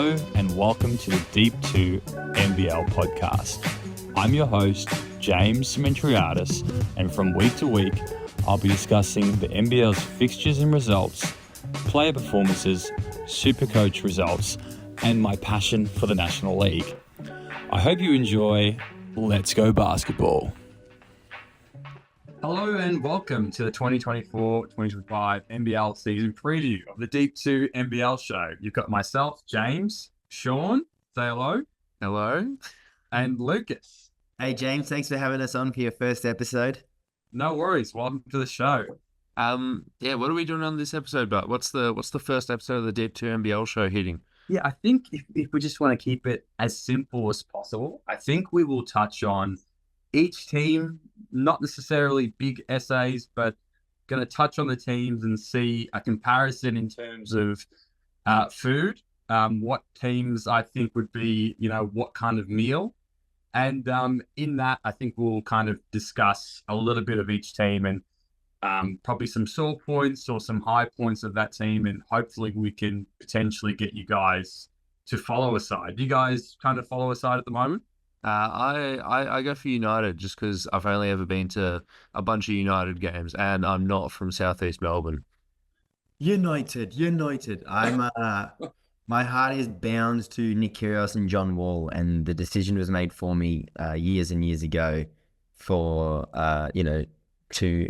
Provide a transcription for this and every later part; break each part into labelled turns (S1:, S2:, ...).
S1: Hello and welcome to the Deep Two NBL podcast. I'm your host, James Sementriadis, and from week to week, I'll be discussing the NBL's fixtures and results, player performances, Supercoach results, and my passion for the National League. I hope you enjoy. Let's go basketball. Hello and welcome to the 2024-2025 NBL season preview of the Deep Two NBL Show. You've got myself, James, Sean, say hello.
S2: Hello.
S1: And Lucas.
S3: Hey, James, thanks for having us on for your first episode.
S1: No worries. Welcome to the show.
S2: What are we doing on this episode, but what's the first episode of the Deep Two NBL Show hitting?
S1: Yeah, I think if we just want to keep it as simple as possible, I think we will touch on each team, not necessarily big essays, but going to touch on the teams and see a comparison in terms of food, what teams I think would be, what kind of meal. And in that, I think we'll kind of discuss a little bit of each team and probably some sore points or some high points of that team. And hopefully we can potentially get you guys to follow a side. Do you guys kind of follow a side at the moment?
S2: I go for United just because I've only ever been to a bunch of United games and I'm not from Southeast Melbourne.
S3: United. I'm my heart is bound to Nick Kyrgios and John Wall, and the decision was made for me years and years ago for to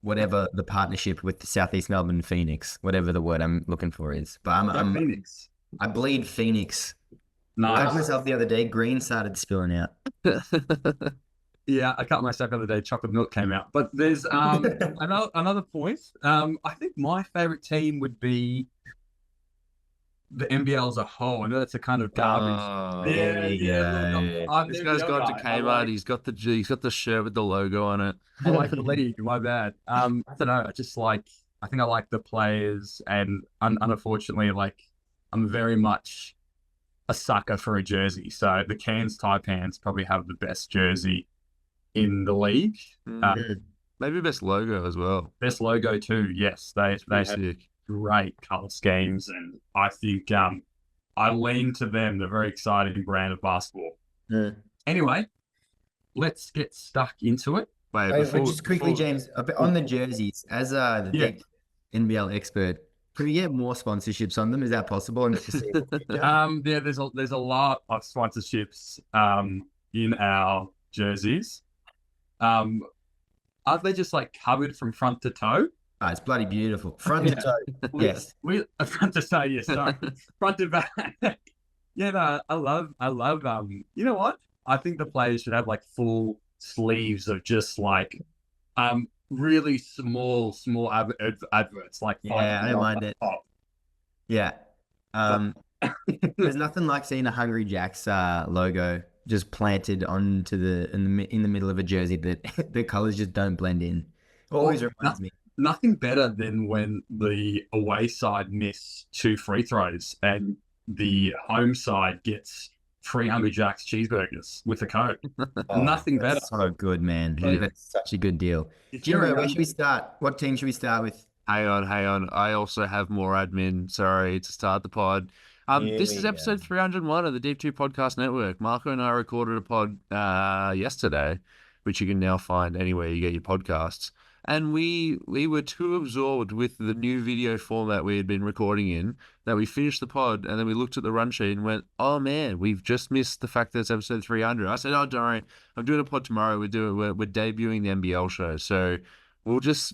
S3: whatever the partnership with the Southeast Melbourne Phoenix, whatever the word I'm looking for is. But I'm
S1: Phoenix.
S3: I bleed Phoenix.
S1: Nice.
S3: I cut myself the other day. Green started spilling out.
S1: Yeah, I cut myself the other day. Chocolate milk came out. But there's another point. I think my favorite team would be the NBL as a whole. I know that's a kind of garbage.
S3: Yeah.
S2: This guy's gone to Kmart. He's got the shirt with the logo on it.
S1: I like the league. My bad. I don't know. I think I like the players, and unfortunately, I'm very much a sucker for a jersey. So the Cairns Taipans probably have the best jersey in the league.
S2: Maybe best logo as well.
S1: Best logo too. Yes, they have great color schemes, and I think I lean to them. They're a very exciting brand of basketball.
S3: Yeah.
S1: Anyway, let's get stuck into it.
S3: Just quickly, James, on the jerseys, as the big NBL expert, could we get more sponsorships on them? Is that possible?
S1: There's a lot of sponsorships in our jerseys. Aren't they just covered from front to toe?
S3: Oh, it's bloody beautiful. Front to toe. Yes.
S1: Front to toe, yes, sorry. Front to back. Yeah, no, I love you know what? I think the players should have full sleeves of just really small adverts.
S3: I don't mind it. Yeah. There's nothing like seeing a Hungry Jack's logo just planted onto in the middle of a jersey that the colors just don't blend in. Always reminds me.
S1: Nothing better than when the away side miss 2 free throws and the home side gets 300 Jack's cheeseburgers with a code. Nothing better.
S3: So good, man. That's such a good deal. Jiro, where should we start? What team should we start with?
S2: Hang on. I also have more admin. Sorry, to start the pod. This is episode 301 of the Deep Two Podcast Network. Marco and I recorded a pod yesterday, which you can now find anywhere you get your podcasts. And we were too absorbed with the new video format we had been recording in that we finished the pod and then we looked at the run sheet and went, oh man, we've just missed the fact that it's episode 300. I said, oh, don't worry, I'm doing a pod tomorrow. We're debuting the NBL show. So we'll just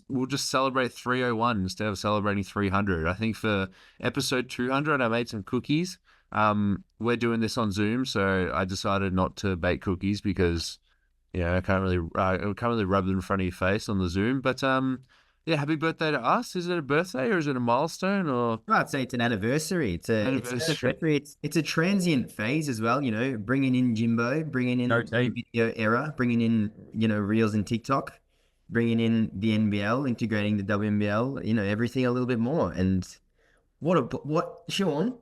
S2: celebrate 301 instead of celebrating 300. I think for episode 200, I made some cookies. We're doing this on Zoom, so I decided not to bake cookies because I can't really rub them in front of your face on the Zoom. But happy birthday to us. Is it a birthday or is it a milestone? Or
S3: I'd say it's an anniversary. It's a transient phase as well. Bringing in Jimbo, bringing in the video era, bringing in Reels and TikTok, bringing in the NBL, integrating the WNBL. Everything a little bit more. And Sean?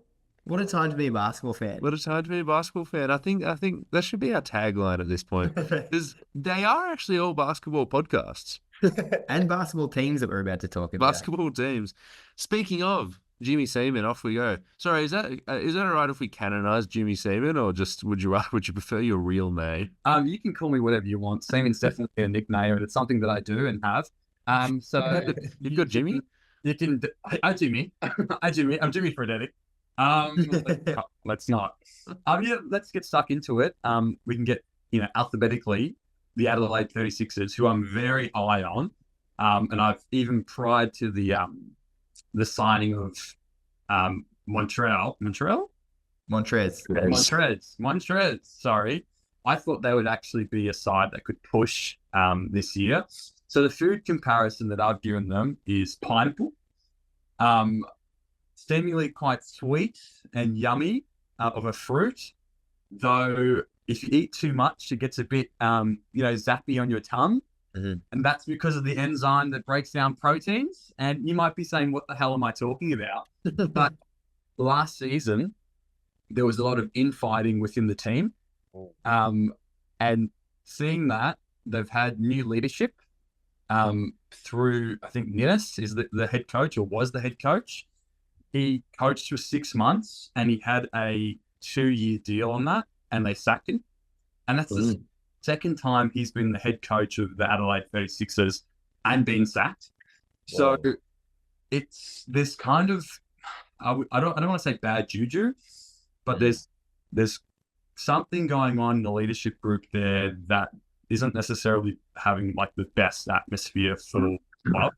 S3: What a time to be a basketball fan.
S2: What a time to be a basketball fan. I think that should be our tagline at this point. Because they are actually all basketball podcasts.
S3: And basketball teams that we're about to talk about.
S2: Basketball teams. Speaking of, Jimmy Seaman, off we go. Sorry, is that all right if we canonize Jimmy Seaman, or just would you prefer your real name?
S1: You can call me whatever you want. Seaman's definitely a nickname, and it's something that I do and have. So
S2: you've got Jimmy.
S1: You can. I Jimmy. I Jimmy. I'm Jimmy Fredetic. Let's not. Yeah, let's get stuck into it. We can get alphabetically the Adelaide 36ers, who I'm very high on. And I've even prior to the signing of Montrez. Sorry, I thought they would actually be a side that could push this year. So the food comparison that I've given them is pineapple, seemingly quite sweet and yummy of a fruit, though if you eat too much, it gets a bit zappy on your tongue.
S3: Mm-hmm.
S1: And that's because of the enzyme that breaks down proteins. And you might be saying, what the hell am I talking about? But last season, there was a lot of infighting within the team. And seeing that, they've had new leadership through, I think, Ninnis is the head coach, or was the head coach. He coached for 6 months and he had a 2-year deal on that, and they sacked him. And that's the second time he's been the head coach of the Adelaide 36ers and been sacked. So it's this kind of, I don't want to say bad juju, but there's something going on in the leadership group there that isn't necessarily having like the best atmosphere for the club.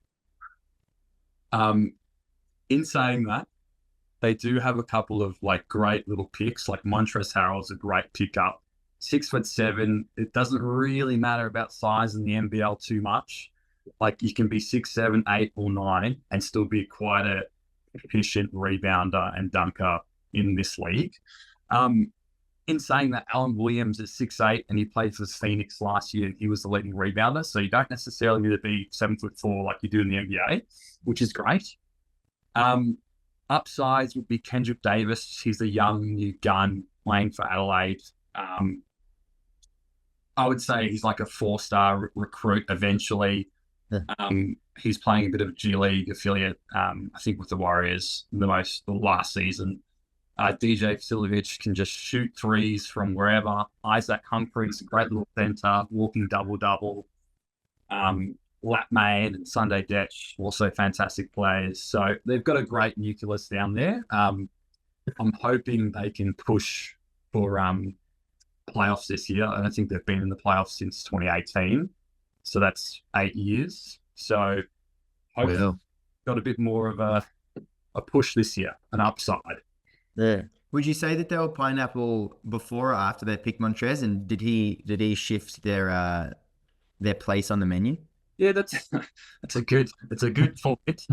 S1: In saying that, they do have a couple of like great little picks. Like Montrezl Harrell's a great pickup. 6'7". It doesn't really matter about size in the NBL too much. Like you can be 6, 7, 8, or 9 and still be quite a efficient rebounder and dunker in this league. In saying that, Alan Williams is 6'8" and he played for Phoenix last year. He was the leading rebounder, so you don't necessarily need to be 7'4" like you do in the NBA, which is great. Upsides would be Kendrick Davis. He's a young new gun playing for Adelaide. I would say he's like a 4-star recruit eventually. He's playing a bit of G League affiliate, I think, with the Warriors the last season. DJ Vasiljevic can just shoot threes from wherever. Isaac Humphries, a great little center, walking double-double. Lapman and Sunday Detch, also fantastic players. So they've got a great nucleus down there. I'm hoping they can push for playoffs this year. I don't think they've been in the playoffs since 2018. So that's 8 years. So hopefully got a bit more of a push this year, an upside.
S3: Yeah. Would you say that they were pineapple before or after they picked Montrez, and did he shift their place on the menu?
S1: Yeah, that's a good point.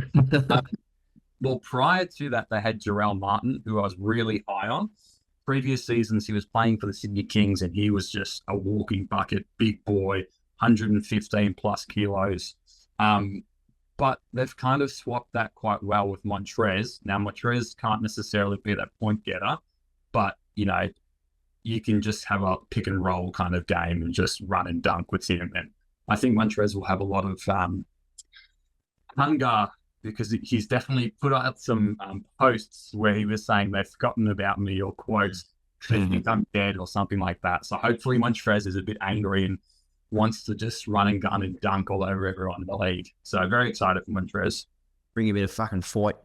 S1: Well, prior to that, they had Jarrell Martin, who I was really high on. Previous seasons, he was playing for the Sydney Kings, and he was just a walking bucket, big boy, 115 plus kilos. But they've kind of swapped that quite well with Montrez. Now, Montrez can't necessarily be that point getter, but, you can just have a pick and roll kind of game and just run and dunk with him. And I think Montrez will have a lot of hunger, because he's definitely put out some posts where he was saying they've forgotten about me, or quotes, they think I'm dead or something like that. So hopefully Montrez is a bit angry and wants to just run and gun and dunk all over everyone in the league. So very excited for Montrez.
S3: Bring a bit of fucking fight.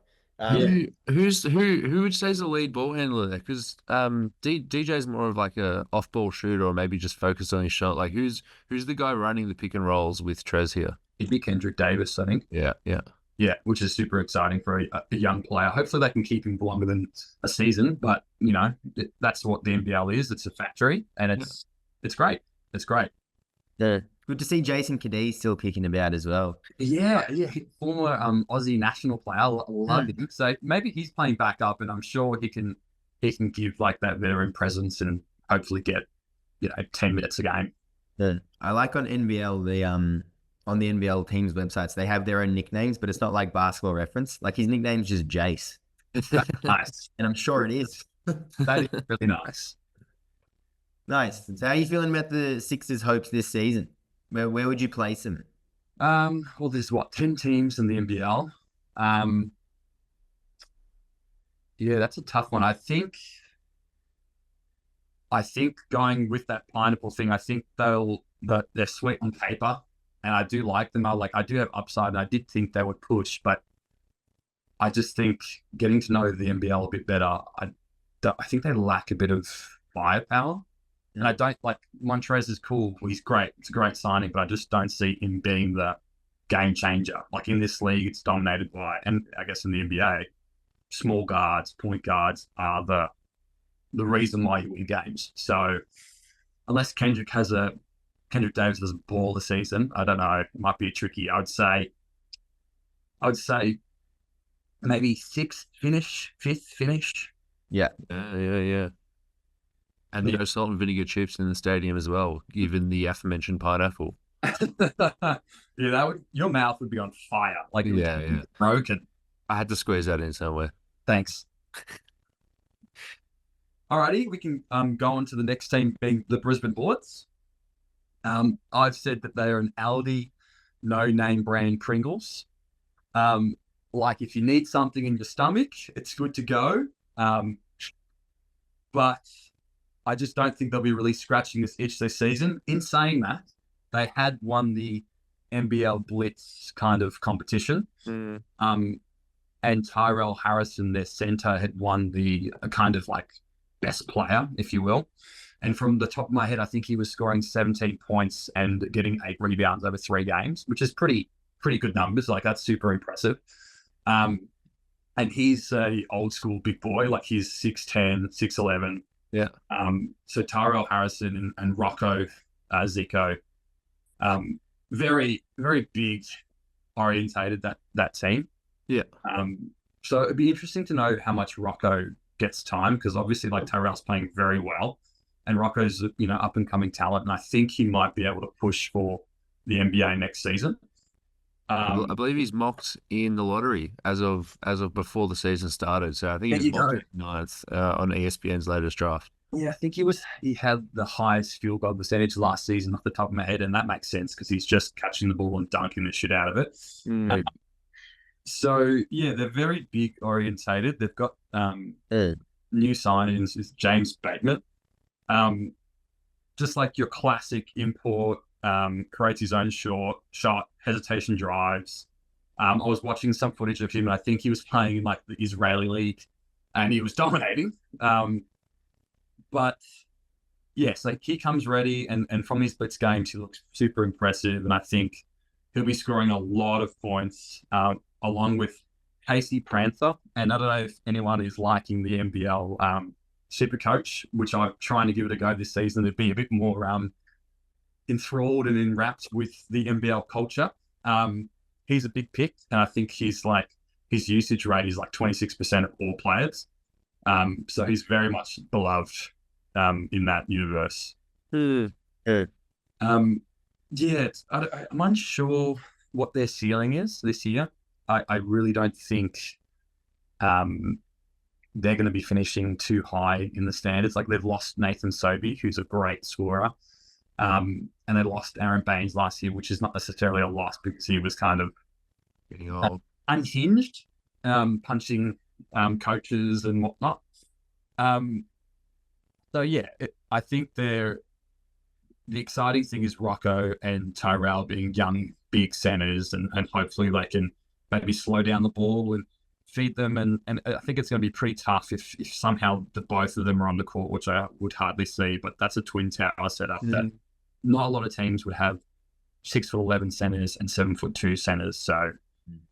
S2: Who would you say is the lead ball handler there? Because DJ's more of like a off-ball shooter, or maybe just focused on his shot. Like who's the guy running the pick and rolls with Trez here?
S1: It'd be Kendrick Davis, I think. Yeah, which is super exciting for a young player. Hopefully they can keep him for longer than a season, but that's what the NBL is. It's a factory, and it's great. It's great.
S3: Good to see Jason Kadee still kicking about as well.
S1: Yeah, former Aussie national player. Love him. So maybe he's playing back up, and I'm sure he can give like that veteran presence and hopefully get 10 minutes a game.
S3: I like on NBL on the NBL teams' websites, they have their own nicknames, but it's not like Basketball Reference. Like his nickname's just Jace.
S1: Nice.
S3: And I'm sure it is.
S1: That is really nice.
S3: Nice. So how are you feeling about the Sixers' hopes this season? Where would you place them?
S1: Well, there's 10 teams in the NBL. Yeah, that's a tough one. I think going with that pineapple thing, I think they're sweet on paper, and I do like them. I do have upside, and I did think they would push, but I just think getting to know the NBL a bit better, I think they lack a bit of firepower. And I don't like Montrez is cool. He's great. It's a great signing, but I just don't see him being the game changer. Like in this league, it's dominated by, and I guess in the NBA, small guards, point guards are the reason why you win games. So unless Kendrick Davis has a ball this season, I don't know. It might be tricky. I would say maybe fifth finish.
S2: Yeah. And no salt and vinegar chips in the stadium as well, given the aforementioned pineapple.
S1: Yeah, your mouth would be on fire. Like broken.
S2: I had to squeeze that in somewhere.
S1: Thanks. Alrighty, we can go on to the next team being the Brisbane Bullets. I've said that they are an Aldi no-name brand Pringles. Like if you need something in your stomach, it's good to go. But I just don't think they'll be really scratching this itch this season. In saying that, they had won the NBL Blitz kind of competition. And Tyrell Harrison, their center, had won the kind of like best player, if you will. And from the top of my head, I think he was scoring 17 points and getting 8 rebounds over 3 games, which is pretty good numbers. Like that's super impressive. And he's a old school big boy. Like he's 6'10", 6'11".
S2: Yeah.
S1: So Tyrell Harrison and Rocco Zico, very, very big orientated that team.
S2: Yeah.
S1: So it'd be interesting to know how much Rocco gets time, because obviously like Tyrell's playing very well and Rocco's, up and coming talent. And I think he might be able to push for the NBA next season.
S2: I believe he's mocked in the lottery as of before the season started. So I think he was mocked 9th on ESPN's latest draft.
S1: Yeah, I think he had the highest field goal percentage last season off the top of my head, and that makes sense because he's just catching the ball and dunking the shit out of it. So yeah, they're very big orientated. They've got new signings is James Bateman. Just like your classic import, creates his own shot, hesitation drives. I was watching some footage of him, and I think he was playing in like the Israeli league, and he was dominating. But yes, like he comes ready, and from his blitz games, he looks super impressive, and I think he'll be scoring a lot of points, along with Casey Prancer. And I don't know if anyone is liking the NBL Super Coach, which I'm trying to give it a go this season to be a bit more enthralled and enwrapped with the NBL culture. He's a big pick, and I think his usage rate is like 26% of all players. So he's very much beloved in that universe. I'm unsure what their ceiling is this year. I really don't think they're going to be finishing too high in the standards. Like they've lost Nathan Sobey, who's a great scorer. And they lost Aaron Baines last year, which is not necessarily a loss because he was kind of
S2: getting old,
S1: unhinged, punching coaches and whatnot. So yeah, I think the exciting thing is Rocco and Tyrell being young, big centers, and hopefully they can maybe slow down the ball and feed them. And I think it's going to be pretty tough if somehow the both of them are on the court, which I would hardly see. But that's a twin tower setup that not a lot of teams would have 6'11" centers and 7'2" centers. So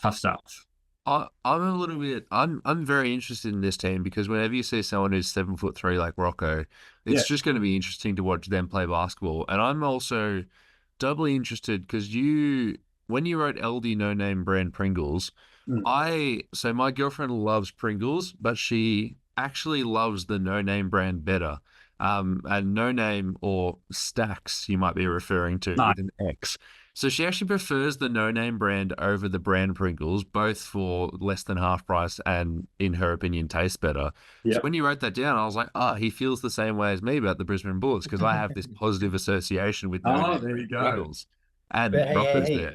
S1: tough stuff.
S2: I'm very interested in this team because whenever you see someone who's 7'3" like Rocco, it's just going to be interesting to watch them play basketball. And I'm also doubly interested because when you wrote LD no name brand Pringles, so my girlfriend loves Pringles, but she actually loves the no name brand better. And no name or Stacks you might be referring to with an X. So she actually prefers the no-name brand over the brand Pringles, both for less than half price and, in her opinion, taste better. Yep. So when you wrote that down, I was like, he feels the same way as me about the Brisbane Bullets because I have this positive association with
S1: there you go.
S2: Pringles. And Rocco's there.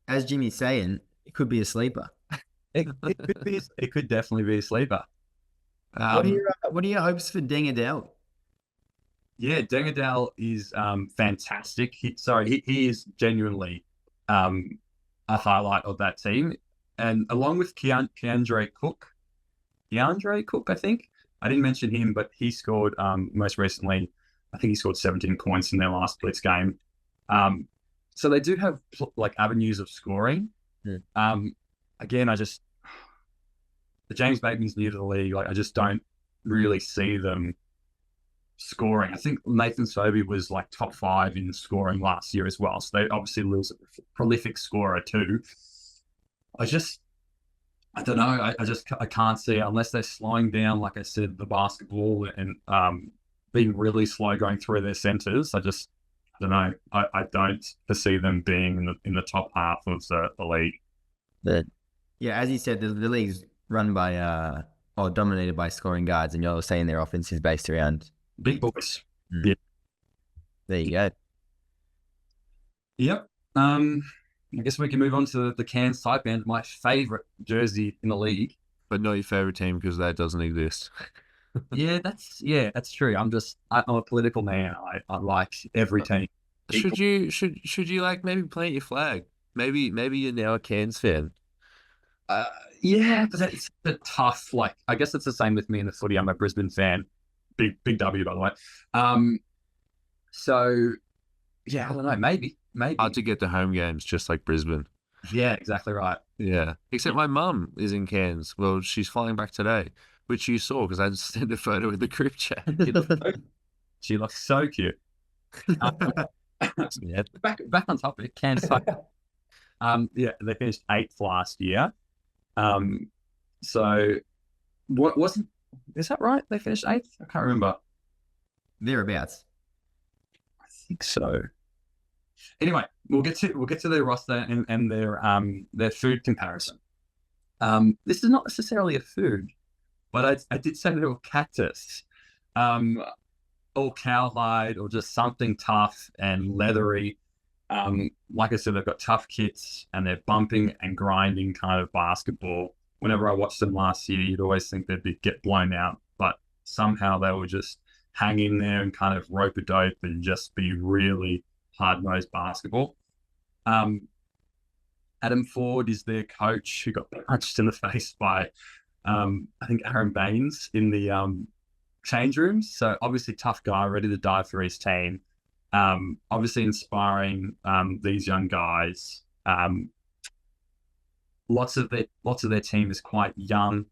S3: As Jimmy's saying, it could be a sleeper.
S1: It could definitely be a sleeper.
S3: What are your hopes for Deng Adele?
S1: Yeah, Deng Adele is fantastic. He is genuinely a highlight of that team, and along with Keandre Cook, I think I didn't mention him, but he scored most recently. I think he scored 17 points in their last blitz game. So they do have like avenues of scoring.
S3: Yeah.
S1: Again, the James Bateman's new to the league. Like I just don't really see them scoring. I think Nathan Sobey was like top 5 in scoring last year as well. So they obviously lose a prolific scorer too. I don't know. I can't see it unless they're slowing down, like I said, the basketball and being really slow going through their centers. I don't know. I don't foresee them being in the top half of the league.
S3: But yeah, as you said, the league's run by or dominated by scoring guards, and you're saying their offense is based around
S1: big boys. Yeah.
S3: There you go.
S1: Yep. I guess we can move on to the Cairns Taipans, my favorite jersey in the league.
S2: But not your favorite team because that doesn't exist.
S1: That's true. I'm a political man. I like every team.
S2: Should you like maybe plant your flag? Maybe you're now a Cairns fan.
S1: Yeah, but it's a tough. Like I guess it's the same with me in the footy. I'm a Brisbane fan. Big W, by the way. So yeah, I don't know. Maybe
S2: hard to get to home games, just like Brisbane.
S1: Yeah, exactly right.
S2: Yeah, except my mum is in Cairns. Well, she's flying back today, which you saw because I just sent a photo in the group chat.
S1: She looks so cute.
S2: Yeah.
S1: Back on topic, Cairns. Yeah, they finished 8th last year. So is that right? They finished 8th? I can't remember.
S3: Thereabouts.
S1: I think so. Anyway, we'll get to their roster and their food comparison. This is not necessarily a food, but I did say they were cactus, or cowhide, or just something tough and leathery. Like I said, they've got tough kits and they're bumping and grinding kind of basketball. Whenever I watched them last year, you'd always think they'd get blown out, but somehow they would just hang in there and kind of rope-a-dope and just be really hard-nosed basketball. Adam Ford is their coach, who got punched in the face by, I think, Aaron Baines in the change rooms. So obviously tough guy, ready to die for his team. Obviously inspiring these young guys. Lots of their team is quite young.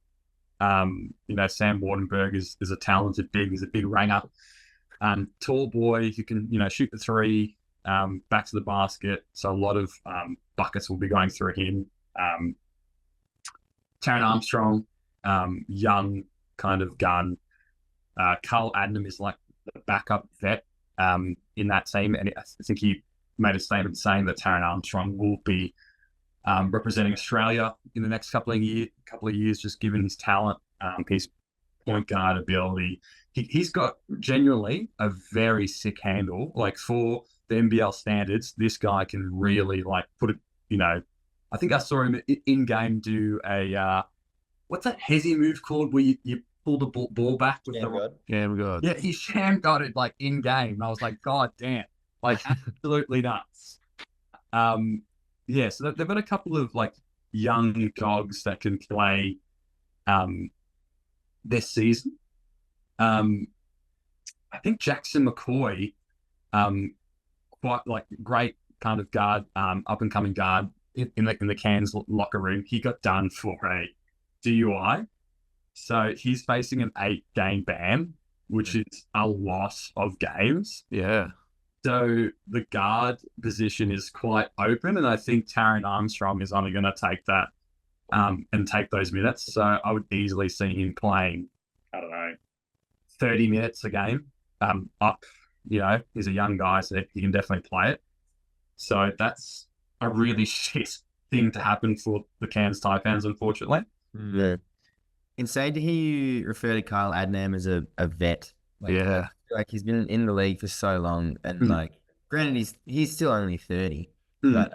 S1: Sam Wardenberg is a talented big. He's a big ranger. Tall boy who can shoot the three, back to the basket. So a lot of buckets will be going through him. Taron Armstrong, young kind of gun. Carl Adnam is like the backup vet in that team, and I think he made a statement saying that Taron Armstrong will be representing Australia in the next couple of years, just given his talent, his point guard ability. He's got genuinely a very sick handle. Like for the NBL standards, this guy can really like put it. I think I saw him in game do a what's that hezzy move called where you pull the ball back with
S2: Sham God.
S1: Yeah, he sham got it like in game. I was like, God damn, like absolutely nuts. Yeah, so they've got a couple of like young dogs that can play this season. I think Jackson McCoy, quite like great kind of guard, up and coming guard in the Cairns locker room. He got done for a DUI, so he's facing an 8-game ban, which is a lot of games.
S2: Yeah.
S1: So the guard position is quite open, and I think Taron Armstrong is only going to take that and take those minutes. So I would easily see him playing, I don't know, 30 minutes a game. He's a young guy, so he can definitely play it. So that's a really shit thing to happen for the Cairns Taipans, unfortunately.
S3: Yeah. Insane to hear you refer to Kyle Adnam as a vet.
S2: Yeah.
S3: Like he's been in the league for so long, and like, granted, he's still only 30, but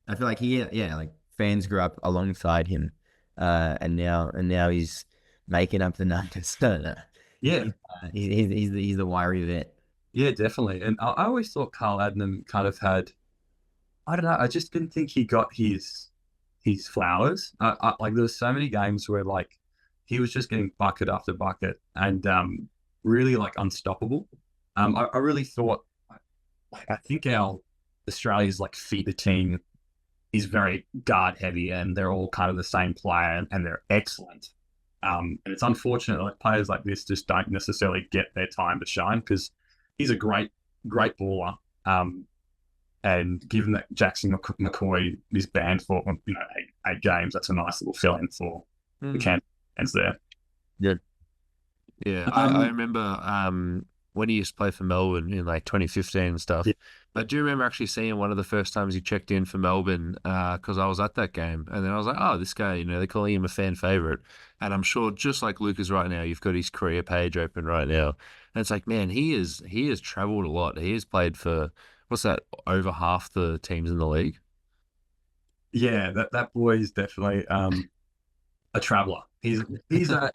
S3: I feel like like fans grew up alongside him, and now he's making up the numbers. No.
S1: Yeah.
S3: He's the wiry vet.
S1: Yeah, definitely. And I always thought Carl Adnam kind of had, I don't know, I just didn't think he got his flowers. Like there was so many games where like he was just getting bucket after bucket and really like unstoppable. I really thought, I think our Australia's like feeder team is very guard heavy and they're all kind of the same player and they're excellent. And it's unfortunate like players like this just don't necessarily get their time to shine because he's a great baller. And given that Jackson McCoy is banned for 8 games, that's a nice little fill-in for the Cairns there.
S2: Yeah. I remember when he used to play for Melbourne in like 2015 and stuff. Yeah. I do remember actually seeing one of the first times he checked in for Melbourne because I was at that game. And then I was like, oh, this guy, they're calling him a fan favourite. And I'm sure just like Lukas right now, you've got his career page open right now. And it's like, man, he has travelled a lot. He has played for, what's that, over half the teams in the league?
S1: Yeah, that boy is definitely a traveller. He's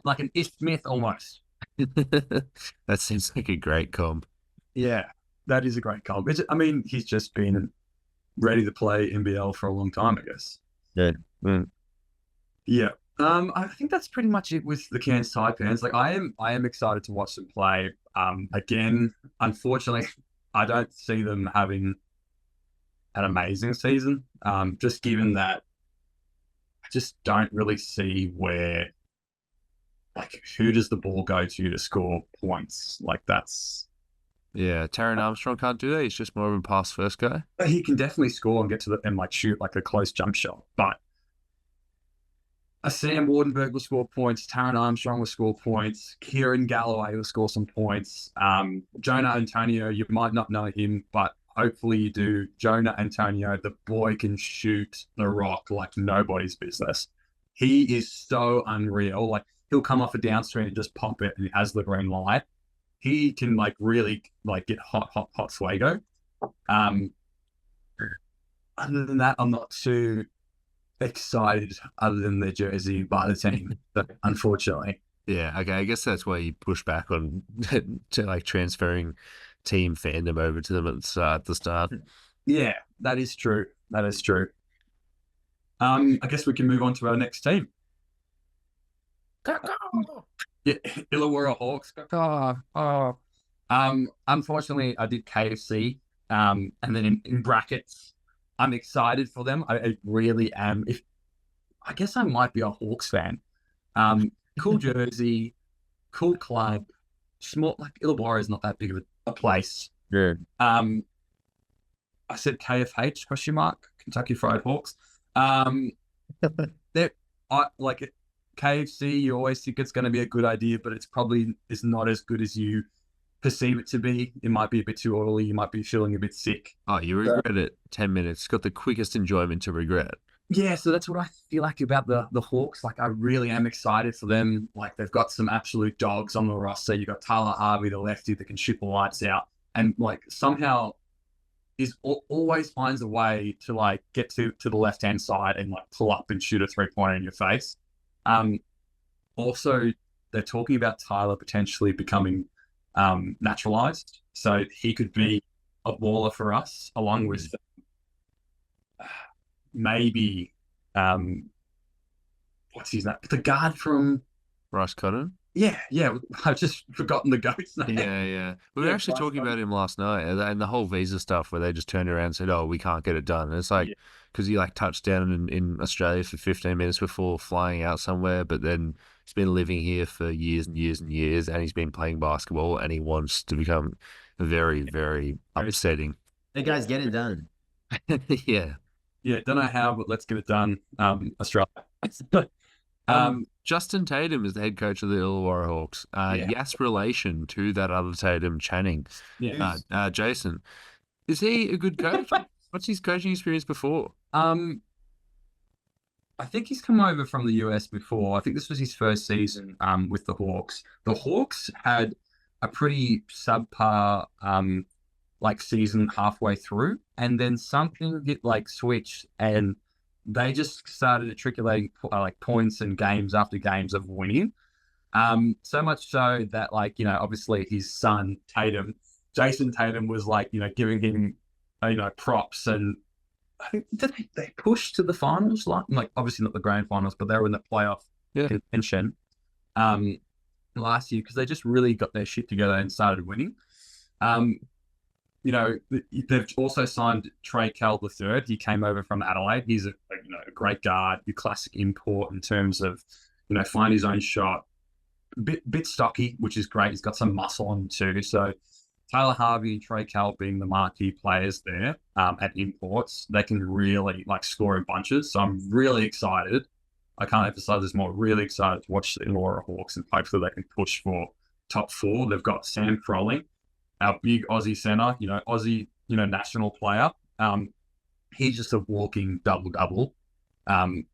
S1: like an Ish Smith almost.
S2: That seems like a great comp.
S1: Yeah, that is a great comp. He's just been ready to play NBL for a long time, I guess.
S3: Yeah.
S1: Yeah. I think that's pretty much it with the Cairns Taipans. Like I am excited to watch them play. Again, unfortunately, I don't see them having an amazing season. Just given that I just don't really see where, like, who does the ball go to score points? Like that's.
S2: Yeah, Taron Armstrong can't do that. He's just more of a pass first guy.
S1: He can definitely score and get to and like shoot like a close jump shot, but a Sam Wardenberg will score points. Taron Armstrong will score points. Kieran Galloway will score some points. Jonah Antonio, you might not know him, but hopefully you do. Jonah Antonio, the boy can shoot the rock like nobody's business. He is so unreal. Like he'll come off a downstream and just pop it and he has the green light. He can like really like get hot fuego. Other than that, I'm not too excited other than the jersey by the team, but unfortunately.
S2: Yeah, okay, I guess that's why you push back on to like transferring team fandom over to them at the start.
S1: Yeah, that is true. I guess we can move on to our next team. Yeah, Illawarra Hawks. Unfortunately, I did KFC, and then in brackets, I'm excited for them. I really am. I guess I might be a Hawks fan. Cool jersey, cool club, small. Like Illawarra is not that big of a place.
S2: Yeah.
S1: I said KFH ? Kentucky Fried Hawks. They're like KFC. You always think it's going to be a good idea, but it's probably is not as good as you perceive it to be. It might be a bit too early. You might be feeling a bit sick.
S2: Oh, you regret it 10 minutes. Got the quickest enjoyment to regret.
S1: Yeah, so that's what I feel like about the Hawks. Like I really am excited for them. Like they've got some absolute dogs on the roster. You got Tyler Harvey, the lefty that can shoot the lights out, and like somehow always finds a way to like get to the left hand side and like pull up and shoot a 3-pointer in your face. Also, they're talking about Tyler potentially becoming naturalized, so he could be a baller for us, along with maybe what's his name? The guard from
S2: Bryce Cotton.
S1: Yeah. I've just forgotten the goat's name.
S2: Yeah. We were actually talking about him last night, and the whole visa stuff where they just turned around and said, "Oh, we can't get it done." And it's like because he like touched down in Australia for 15 minutes before flying out somewhere, but then he's been living here for years and years and years, and he's been playing basketball, and he wants to become very, very upsetting.
S3: Hey guys, get it done.
S2: Yeah.
S1: Don't know how, but let's get it done. Australia.
S2: Justin Tatum is the head coach of the Illawarra Hawks. Yes, relation to that other Tatum, Channing. Jason. Is he a good coach? What's his coaching experience before?
S1: I think he's come over from the US before. I think this was his first season with the Hawks. The Hawks had a pretty subpar like season halfway through, and then something get like switched, and they just started matriculating like points and games after games of winning. So much so that, like, obviously his son Tatum, Jason Tatum, was like, giving him, props. And I think did they push to the finals, like obviously not the grand finals, but they were in the playoff contention last year because they just really got their shit together and started winning. They've also signed Trey Kell III. He came over from Adelaide. He's a great guard, your classic import in terms of, find his own shot. Bit stocky, which is great. He's got some muscle on him too. So Taylor Harvey and Trey Kell being the marquee players there at imports, they can really score in bunches. So I'm really excited. I can't emphasize this more. Really excited to watch the Illawarra Hawks, and hopefully they can push for top 4. They've got Sam Crowley, our big Aussie centre, Aussie, national player. He's just a walking double-double. I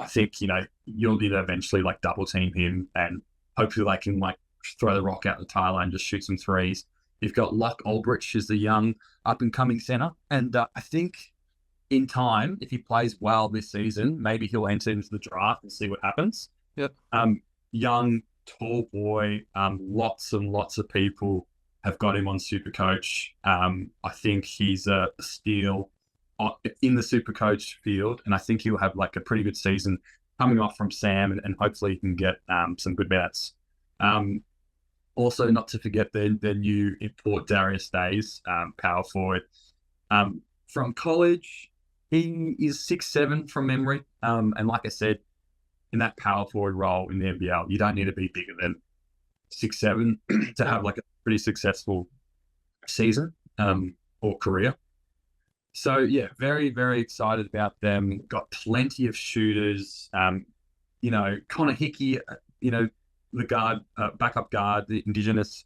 S1: think, you'll need to eventually double team him, and hopefully they can throw the rock out the tile and just shoot some threes. You've got Luck Ulbrich as the young up-and-coming centre. And I think in time, if he plays well this season, maybe he'll enter into the draft and see what happens.
S2: Yep.
S1: Young, tall boy, lots and lots of people have got him on Supercoach. I think he's a steal in the Supercoach field, and I think he'll have a pretty good season coming off from Sam, and hopefully he can get some good bets. Also, not to forget the new import Darius Days, power forward. From college, he is 6'7" from memory. And like I said, in that power forward role in the NBL, you don't need to be bigger than 6'7" to have a pretty successful season or career. So yeah, very, very excited about them. Got plenty of shooters. Connor Hickey, the guard, backup guard, the Indigenous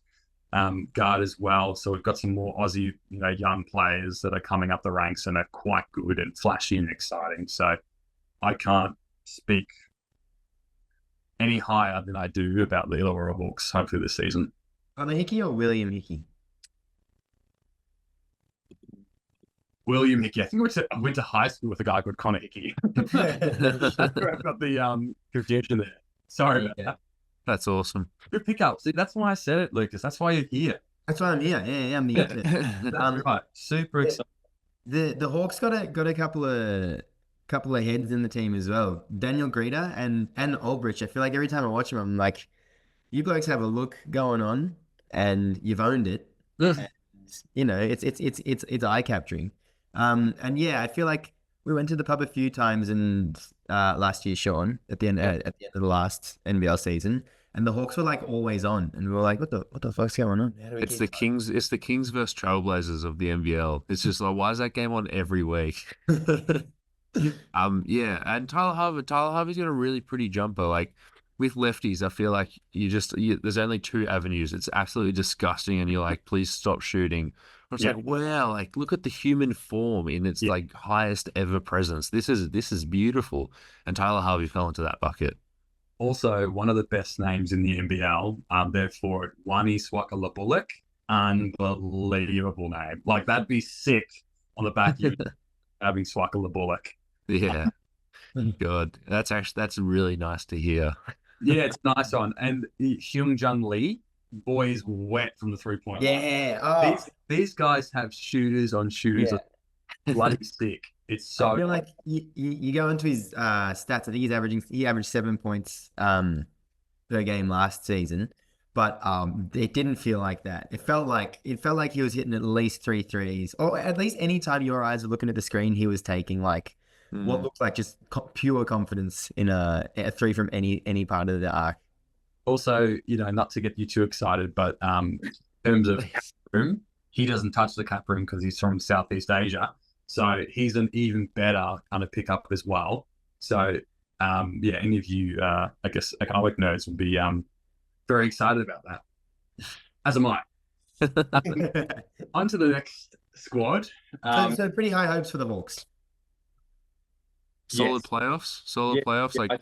S1: guard as well. So we've got some more Aussie, young players that are coming up the ranks and are quite good and flashy and exciting. So I can't speak any higher than I do about the Illawarra Hawks, hopefully this season.
S3: Connor Hickey or William Hickey?
S1: William Hickey. I think I went to high school with a guy called Connor Hickey. I've got the confusion there. Sorry about that.
S2: That's awesome.
S1: Good pickup. See, that's why I said it, Lucas. That's why you're here.
S3: That's why I'm here. Yeah, I'm here.
S1: That's right. Super excited.
S3: The Hawks got a couple of heads in the team as well. Daniel Greeter and Ulbrich. I feel like every time I watch them, I'm like, you blokes have a look going on, and you've owned it. And, it's eye capturing. And yeah, I feel like we went to the pub a few times and last year, Sean, at the end of the last NBL season, and the Hawks were always on, and we were like, what the fuck's going on?
S2: It's the Kings versus Trailblazers of the NBL. It's just why is that game on every week? Yeah, and Tyler Harvey's got a really pretty jumper. With lefties, I feel like there's only 2 avenues. It's absolutely disgusting, and you're like, please stop shooting. It's wow, look at the human form in its highest ever presence. This is beautiful. And Tyler Harvey fell into that bucket.
S1: Also, one of the best names in the NBL, therefore, Wani Swaka-Labullock. Unbelievable name. That'd be sick on the back of having Swaka-Labullock.
S2: Yeah. God, that's really nice to hear.
S1: Yeah, it's a nice one. And Hyunjung Lee, boy, is wet from the 3-point line.
S3: Yeah. Oh.
S1: These guys have shooters on shooters. Yeah. Bloody sick. It's so.
S3: I feel like you go into his stats. I think he averaged 7 points per game last season, but it didn't feel like that. It felt like he was hitting at least 3 threes, or at least any time your eyes were looking at the screen, he was taking what looked like just pure confidence in a 3 from any part of the arc.
S1: Also, not to get you too excited, but in terms of cap room, he doesn't touch the cap room because he's from Southeast Asia. So he's an even better kind of pickup as well. So, any of you, I guess, economic nerds will be very excited about that. As am I. On to the next squad.
S3: So pretty high hopes for the Hawks.
S2: Solid playoffs,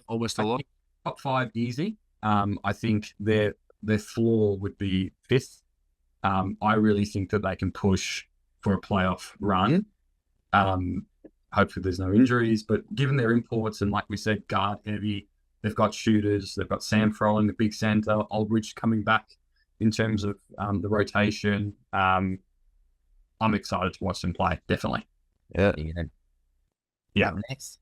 S2: almost a lot.
S1: Top 5 easy. I think their floor would be 5th. I really think that they can push for a playoff run. Hopefully there's no injuries, but given their imports and, like we said, guard heavy, They've got shooters. They've got Sam Froling, the big centre. Aldridge coming back in terms of the rotation. I'm excited to watch them play. Definitely.
S2: Yeah.
S1: Yeah.
S3: Next.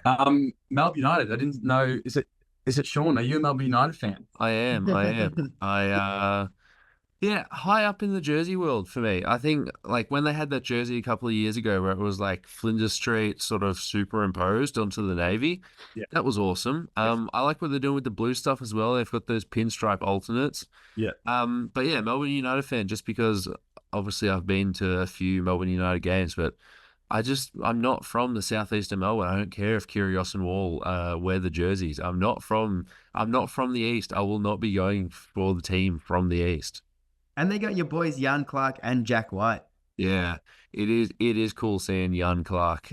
S1: Melbourne United. I didn't know. Is it Sean? Are you a Melbourne United fan?
S2: I am. Yeah, high up in the jersey world for me. I think like when they had that jersey a couple of years ago where it was like Flinders Street sort of superimposed onto the navy, that was awesome. I like what they're doing with the blue stuff as well. They've got those pinstripe alternates.
S1: Yeah.
S2: But yeah, Melbourne United fan just because obviously I've been to a few Melbourne United games, but I'm not from the southeast of Melbourne. I don't care if Kyrgios and Wall wear the jerseys. I'm not from the east. I will not be going for the team from the east.
S3: And they got your boys Jan Clark and Jack White.
S2: Yeah, it is cool seeing Jan Clark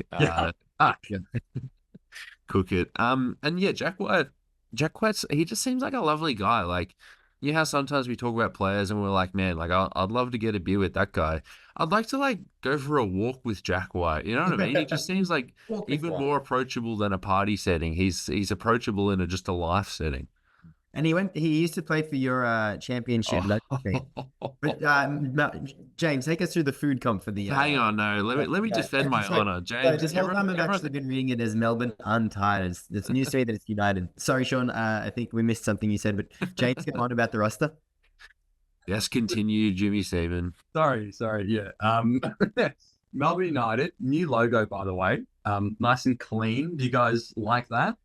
S2: cook it. And yeah, Jack White's he just seems like a lovely guy. Like, you know how sometimes we talk about players and we're like, man, like I'd love to get a beer with that guy. I'd like to like go for a walk with Jack White. You know what I mean? He just seems like even more approachable than a party setting. He's approachable in just a life setting.
S3: And he used to play for your championship. But, James, take us through the food comp for the...
S2: Hang on, no. Let me defend my honour. James,
S3: this whole time I've actually been reading it as Melbourne Untied. It's news to say that it's United. Sorry, Sean, I think we missed something you said, but James, get on about the roster.
S2: Yes, continue, Jimmy Seaman.
S1: Sorry, yeah. Melbourne United, new logo, by the way. Nice and clean. Do you guys like that?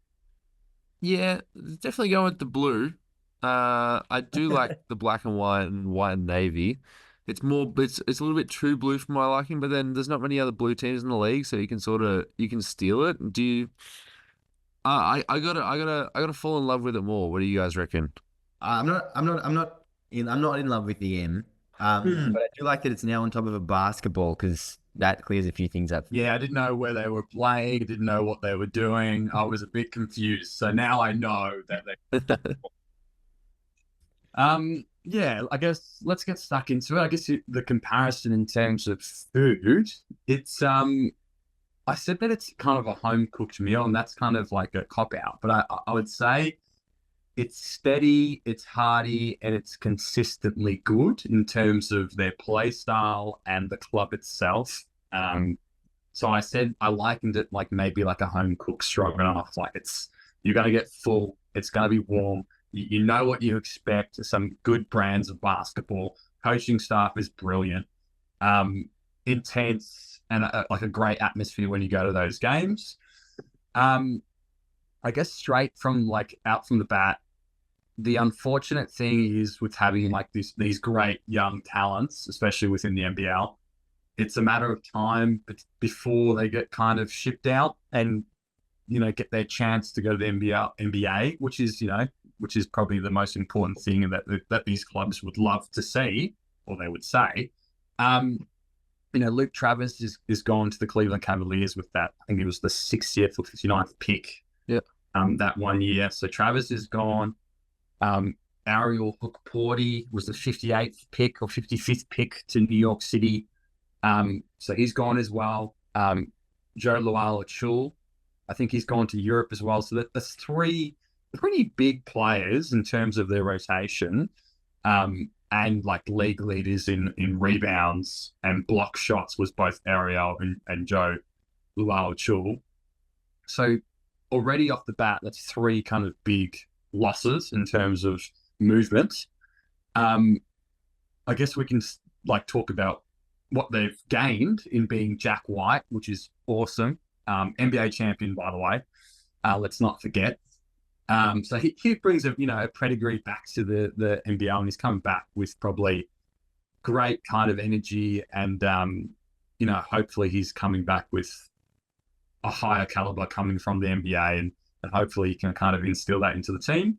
S2: Yeah, definitely going with the blue. I do like the black and white and navy. It's a little bit too blue for my liking, but then there's not many other blue teams in the league, so you can steal it. Do you? I gotta fall in love with it more. What do you guys reckon?
S3: I'm not in love with the M. But I do like that it's now on top of a basketball because that clears a few things up.
S1: Yeah, I didn't know where they were playing. I didn't know what they were doing. I was a bit confused. So now I know that they... Yeah, I guess let's get stuck into it. I guess the comparison in terms of food, it's... I said that it's kind of a home-cooked meal, and that's kind of like a cop-out. But I would say it's steady, it's hearty, and it's consistently good in terms of their play style and the club itself. So I said I likened it like maybe like a home cooked stroganoff. Like you're gonna get full, it's gonna be warm. You know what you expect. Some good brands of basketball. Coaching staff is brilliant, intense, and like a great atmosphere when you go to those games. I guess straight from out from the bat, the unfortunate thing is with having like these great young talents, especially within the NBL, it's a matter of time before they get kind of shipped out and, get their chance to go to the NBA, which is probably the most important thing that these clubs would love to see, or they would say. Luke Travis is gone to the Cleveland Cavaliers with that. I think it was the 60th or 59th pick.
S2: Yeah.
S1: That 1 year. So Travis is gone. Ariel Hook-Porty was the 58th pick or 55th pick to New York City. So he's gone as well. Joe Lual-Achul, I think he's gone to Europe as well. So that's three pretty big players in terms of their rotation. And like league leaders in rebounds and block shots was both Ariel and Joe Lual-Achul. So already off the bat, that's three kind of big losses in terms of movement. I guess we can talk about what they've gained in being Jack White, which is awesome. NBA champion, by the way. Let's not forget. So he brings a pedigree back to the NBL, and he's coming back with probably great kind of energy, and hopefully he's coming back with a higher caliber coming from the NBA, and hopefully he can kind of instill that into the team.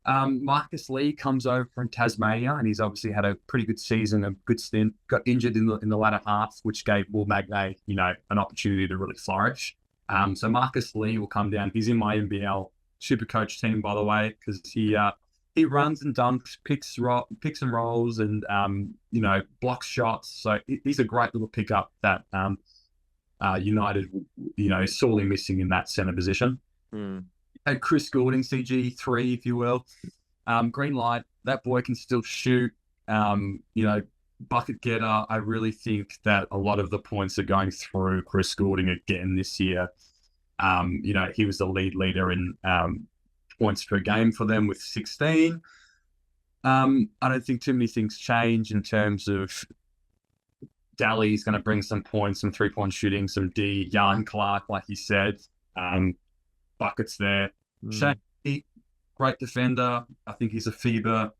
S1: Marcus Lee comes over from Tasmania, and he's obviously had a pretty good season, a good stint. Got injured in the latter half, which gave Will Magnay, an opportunity to really flourish. So Marcus Lee will come down. He's in my NBL super coach team, by the way, because he runs and dunks, picks and rolls, and blocks shots. So he's a great little pickup that United, sorely missing in that center position. Had Chris Goulding, CG3, if you will. Green light. That boy can still shoot. Bucket getter. I really think that a lot of the points are going through Chris Goulding again this year. He was the leader in points per game for them with 16. I don't think too many things change in terms of Daly's going to bring some points, some 3-point shooting, some D. Jan Clark, like you said. Buckets there. Shane, great defender. I think he's a FIBA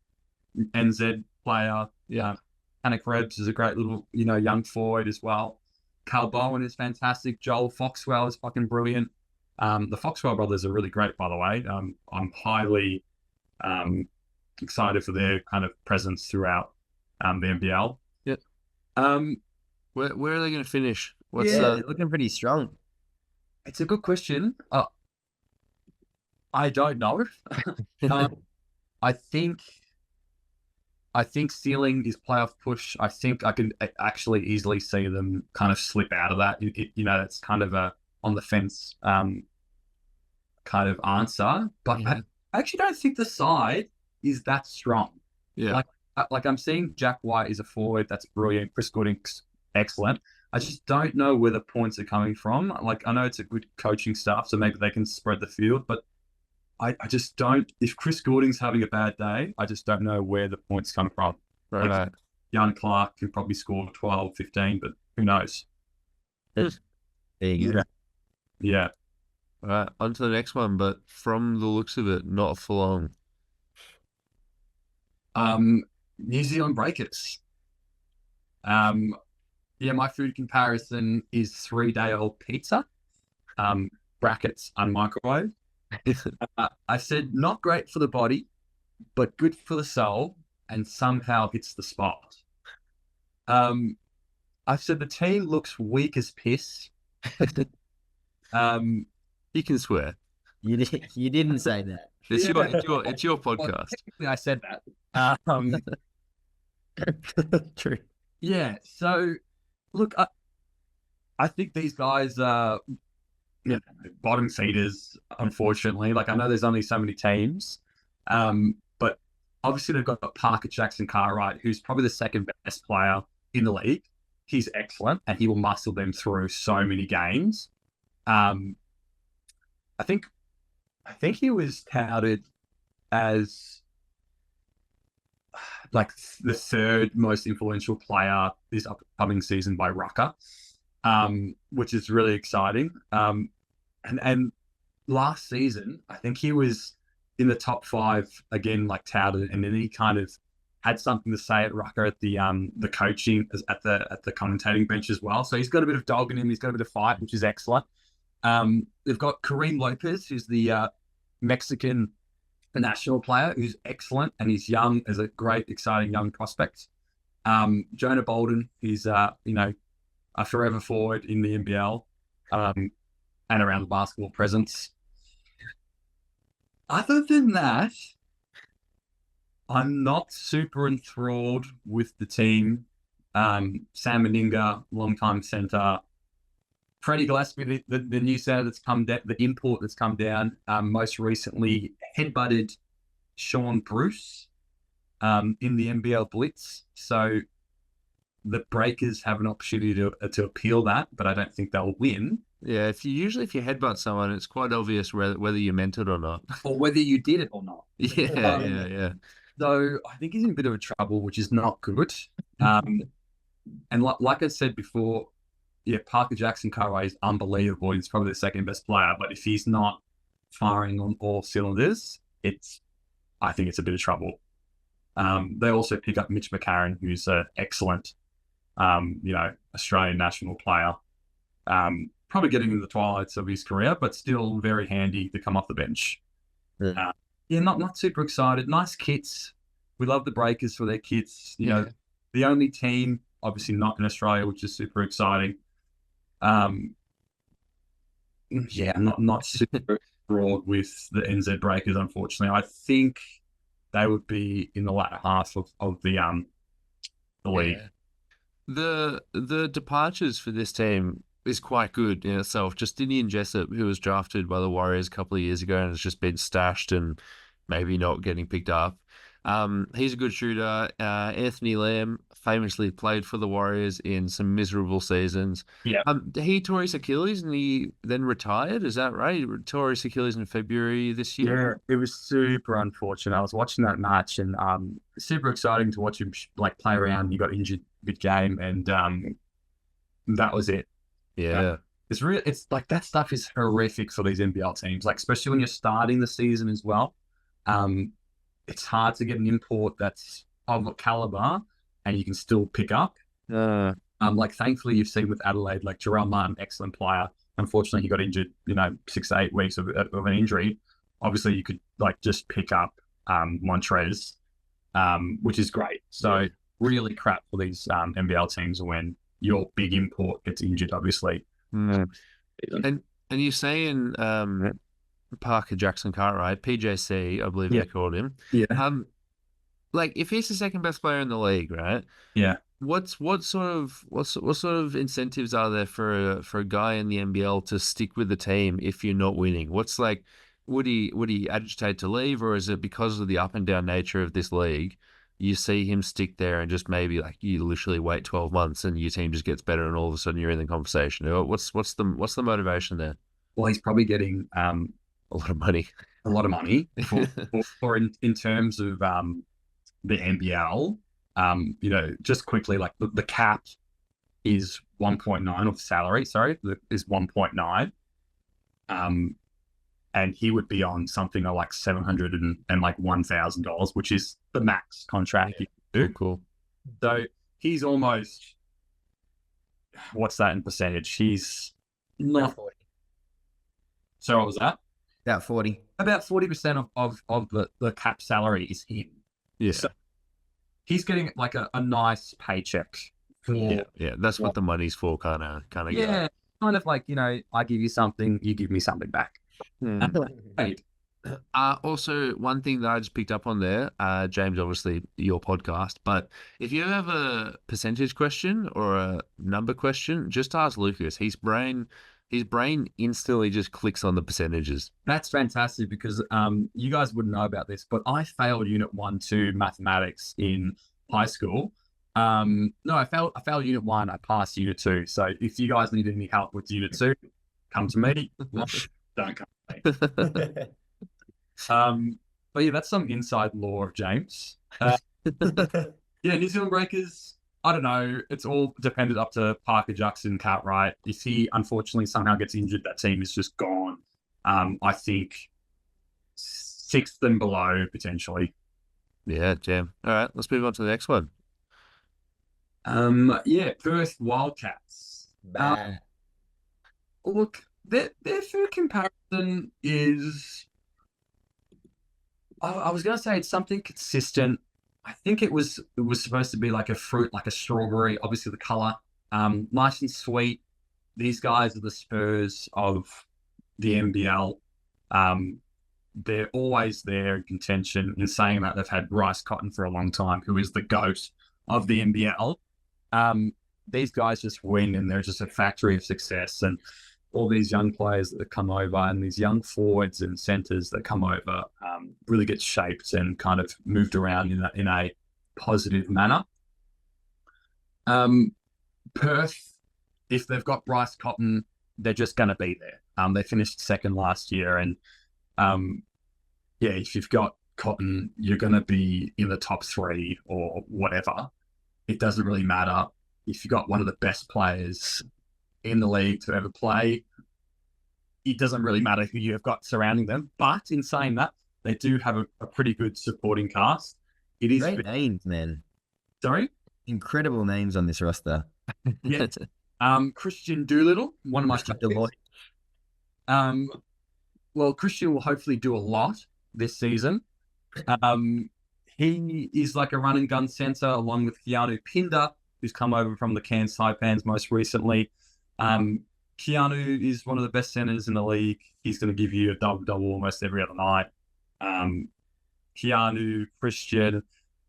S1: NZ player. Yeah. Hannah Krebs is a great little, young forward as well. Carl Bowen is fantastic. Joel Foxwell is fucking brilliant. The Foxwell brothers are really great, by the way. I'm highly excited for their kind of presence throughout the NBL.
S2: Yep. Where are they going to finish?
S3: They're looking pretty strong.
S1: It's a good question. I don't know. I think ceiling is playoff push. I think I can actually easily see them kind of slip out of that. It's kind of a on the fence kind of answer. But I actually don't think the side is that strong.
S2: Yeah.
S1: Like I'm seeing Jack White is a forward. That's brilliant. Chris Gooding's excellent. I just don't know where the points are coming from. Like, I know it's a good coaching staff, so maybe they can spread the field, but I just don't. If Chris Goulding's having a bad day, I just don't know where the points come from.
S2: Right.
S1: Jan Clark can probably score 12, 15, but who knows?
S3: There you go.
S1: Yeah.
S2: All right, on to the next one, but from the looks of it, not for long.
S1: New Zealand Breakers. My food comparison is 3-day-old pizza. Brackets unmicrowaved. I said not great for the body, but good for the soul, and somehow hits the spot. I've said the team looks weak as piss.
S2: You can swear.
S3: You didn't say that.
S2: It's your podcast.
S1: Well, technically, I said that.
S3: True.
S1: Yeah. So, look, I think these guys are bottom feeders, unfortunately. Like, I know there's only so many teams, but obviously they've got Parker Jackson Cartwright, who's probably the second best player in the league. He's excellent, and he will muscle them through so many games. I think he was touted as like the third most influential player this upcoming season by Rucker, which is really exciting. And last season, I think he was in the top 5 again, like touted, and then he kind of had something to say at Rucker at the coaching at the commentating bench as well. So he's got a bit of dog in him. He's got a bit of fight, which is excellent. They've got Kareem Lopez, who's the Mexican national player, who's excellent, and he's young, as a great, exciting young prospect. Jonah Bolden, he's a forever forward in the NBL, and around the basketball presence. Other than that, I'm not super enthralled with the team. Sam Meninga, longtime centre. Freddie Gillespie, the new centre that's come down, the import that's come down, most recently headbutted Sean Bruce in the NBL Blitz. So the Breakers have an opportunity to appeal that, but I don't think they'll win.
S2: Yeah, if you headbutt someone, it's quite obvious whether you meant it or not.
S1: Or whether you did it or not.
S2: Yeah.
S1: So I think he's in a bit of trouble, which is not good. And like I said before, Parker Jackson Cartwright is unbelievable. He's probably the second best player, but if he's not firing on all cylinders, I think it's a bit of trouble. They also pick up Mitch McCarron, who's an excellent, Australian national player. Probably getting in the twilights of his career, but still very handy to come off the bench. Not super excited. Nice kits. We love the Breakers for their kits. The only team, obviously not in Australia, which is super exciting. I'm not super broad with the NZ Breakers, unfortunately. I think they would be in the latter half of the league.
S2: The departures for this team, is quite good in itself. Justinian Jessup, who was drafted by the Warriors a couple of years ago and has just been stashed and maybe not getting picked up. He's a good shooter. Anthony Lamb famously played for the Warriors in some miserable seasons.
S1: Yeah.
S2: He tore his Achilles and he then retired. Is that right? He tore his Achilles in February this year.
S1: Yeah, it was super unfortunate. I was watching that match and super exciting to watch him play around. He got injured mid-game and that was it.
S2: Yeah.
S1: It's like that stuff is horrific for these NBL teams, like especially when you're starting the season as well. It's hard to get an import that's of a caliber and you can still pick up. Like thankfully you've seen with Adelaide, like Jarrell Martin, excellent player. Unfortunately, he got injured, 6 to 8 weeks of an injury. Obviously, you could just pick up Montrez, which is great. So really crap for these NBL teams when your big import gets injured, obviously.
S2: And you're saying Parker Jackson Cartwright, PJC, I believe they called him.
S1: Yeah.
S2: Like if he's the second best player in the league, right?
S1: Yeah.
S2: What sort of incentives are there for a guy in the NBL to stick with the team if you're not winning? What's like, would he agitate to leave, or is it because of the up and down nature of this league? You see him stick there and just maybe like you literally wait 12 months and your team just gets better and all of a sudden you're in the conversation. What's the motivation there?
S1: Well, he's probably getting
S2: a lot of money.
S1: A lot of money for in terms of the NBL. Just quickly, like the cap is 1.9 of the salary. Sorry, is 1.9. And he would be on something like $700 and like $1,000, which is the max contract you can do.
S2: Cool.
S1: So he's almost, what's that in percentage? He's not 40. So what was that?
S3: About 40.
S1: About 40% of the cap salary is him.
S2: Yeah.
S1: So he's getting like a nice paycheck.
S2: Yeah. That's what the money's for, kind of.
S1: Yeah, kind of like, I give you something, you give me something back.
S2: Also, one thing that I just picked up on there, James, obviously your podcast, but if you have a percentage question or a number question, just ask Lukas. His brain instantly just clicks on the percentages.
S1: That's fantastic because you guys wouldn't know about this, but I failed Unit 1 to mathematics in high school. No, I failed Unit 1. I passed Unit 2. So if you guys need any help with Unit 2, come to me. Don't come to me. But yeah, that's some inside lore of James. New Zealand Breakers, I don't know. It's all dependent up to Parker Jackson Cartwright. If he unfortunately somehow gets injured, that team is just gone. I think 6th and below potentially.
S2: Yeah, Jam. All right, let's move on to the next one.
S1: Perth Wildcats. Look, their food comparison is, I was going to say it's something consistent. I think it was supposed to be like a fruit, like a strawberry, obviously the color, nice and sweet. These guys are the Spurs of the NBL. They're always there in contention. In saying that, they've had Bryce Cotton for a long time, who is the GOAT of the NBL. These guys just win and they're just a factory of success. And all these young players that come over and these young forwards and centers that come over really get shaped and kind of moved around in a positive manner. Perth, if they've got Bryce Cotton, they're just going to be there. They finished 2nd last year. And if you've got Cotton, you're going to be in the top 3 or whatever. It doesn't really matter. If you've got one of the best players in the league to ever play, it doesn't really matter who you have got surrounding them. But in saying that, they do have a pretty good supporting cast. It is
S3: great names, man.
S1: Sorry?
S3: Incredible names on this roster.
S1: Yeah. Christian Doolittle, one of my favorites. Well, Christian will hopefully do a lot this season. He is like a run and gun center along with Keanu Pinder, who's come over from the Cairns Taipans most recently. Keanu is one of the best centers in the league. He's going to give you a double-double almost every other night. Keanu, Christian,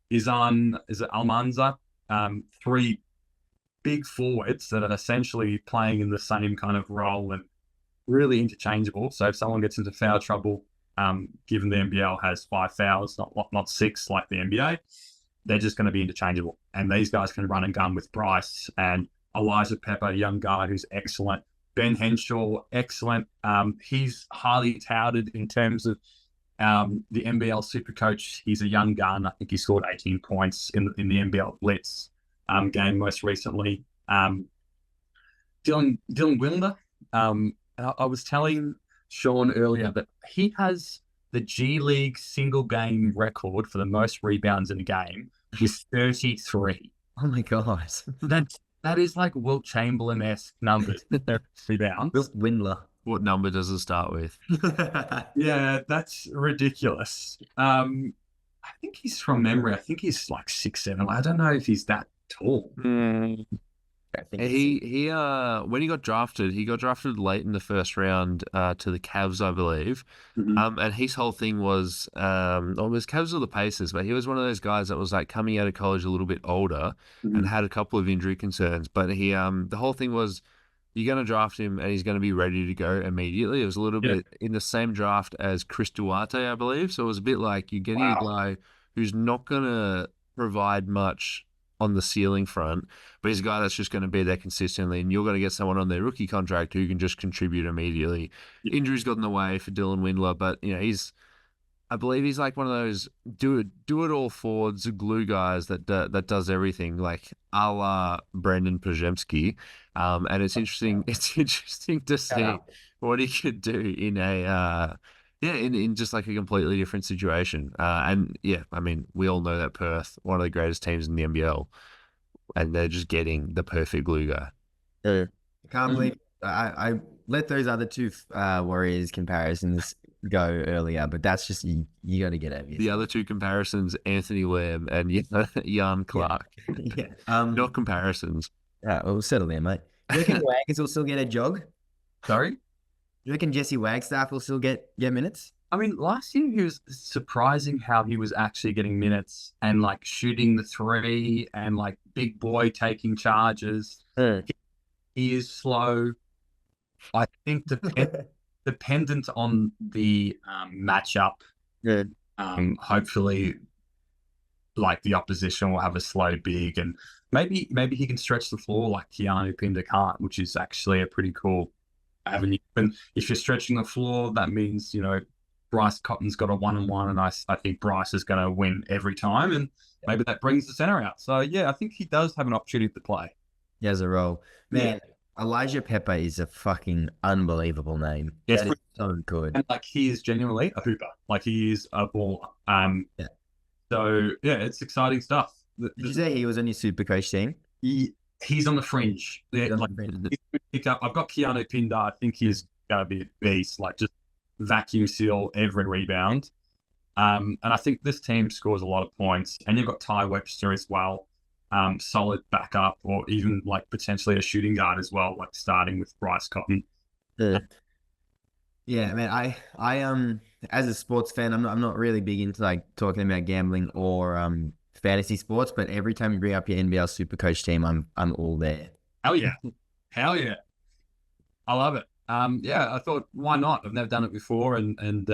S1: is it Almanza? 3 big forwards that are essentially playing in the same kind of role and really interchangeable. So if someone gets into foul trouble, given the NBL has 5 fouls, not 6 like the NBA, they're just going to be interchangeable. And these guys can run and gun with Bryce and Elijah Pepper, young guy who's excellent. Ben Henshaw, excellent. He's highly touted in terms of the NBL Supercoach. He's a young gun. I think he scored 18 points in the NBL Blitz game most recently. Dylan Windler. I was telling Sean earlier that he has the G League single game record for the most rebounds in a game with 33.
S3: Oh my God.
S1: That is like Wilt Chamberlain-esque numbers. Rebounds.
S3: Wilt Windler.
S2: What number does it start with?
S1: Yeah, that's ridiculous. I think he's from memory. I think he's like 6'7". I don't know if he's that tall.
S3: I think
S2: He when he got drafted late in the first round to the Cavs, I believe.
S1: Mm-hmm.
S2: And his whole thing was it was Cavs or the Pacers, but he was one of those guys that was like coming out of college a little bit older and had a couple of injury concerns. But he the whole thing was, you're going to draft him and he's going to be ready to go immediately. It was a little bit in the same draft as Chris Duarte, I believe. So it was a bit like you're getting a guy who's not going to provide much on the ceiling front, but he's a guy that's just going to be there consistently, and you're going to get someone on their rookie contract who can just contribute immediately. Injuries got in the way for Dylan Windler, but I believe he's like one of those do it all forwards, glue guys that does everything, like a la Brendan Pajemski. And it's interesting. It's interesting to see what he could do in a in just like a completely different situation. And yeah, I mean, we all know that Perth, one of the greatest teams in the NBL, and they're just getting the perfect glue guy.
S3: I can't believe I let those other two Warriors comparisons go earlier, but that's just you got to get over it.
S2: The other two comparisons, Anthony Lamb and Jan Clark.
S3: Yeah.
S2: Not comparisons.
S3: Yeah, we'll settle there, mate. You reckon Wagons will still get a jog?
S1: Sorry?
S3: You reckon Jesse Wagstaff will still get minutes?
S1: I mean, last year he was surprising how he was actually getting minutes and like shooting the three and like big boy taking charges. He is slow. I think dependent on the matchup. Hopefully, like the opposition will have a slow big, and maybe he can stretch the floor like Keanu Pinder can't, which is actually a pretty cool avenue. And if you're stretching the floor, that means Bryce Cotton's got a 1-on-1, and I think Bryce is going to win every time, and maybe that brings the center out. So yeah, I think he does have an opportunity to play.
S3: He has a role, man. Yeah. Elijah Pepper is a fucking unbelievable name.
S1: Yes,
S3: that is so good.
S1: And like he is genuinely a hooper. Like he is a baller. So yeah, it's exciting stuff.
S3: Did you say he was on your super coach team?
S1: He's on the fringe. Yeah, pick up. I've got Keanu Pinder. I think he's going to be a beast. Like just vacuum seal every rebound. And I think this team scores a lot of points. And you've got Ty Webster as well. Solid backup, or even like potentially a shooting guard as well, like starting with Bryce Cotton.
S3: Yeah, man. I as a sports fan, I'm not really big into like talking about gambling or fantasy sports, but every time you bring up your NBL Supercoach team, I'm all there.
S1: Hell yeah. Hell yeah. I love it. I thought, why not? I've never done it before, and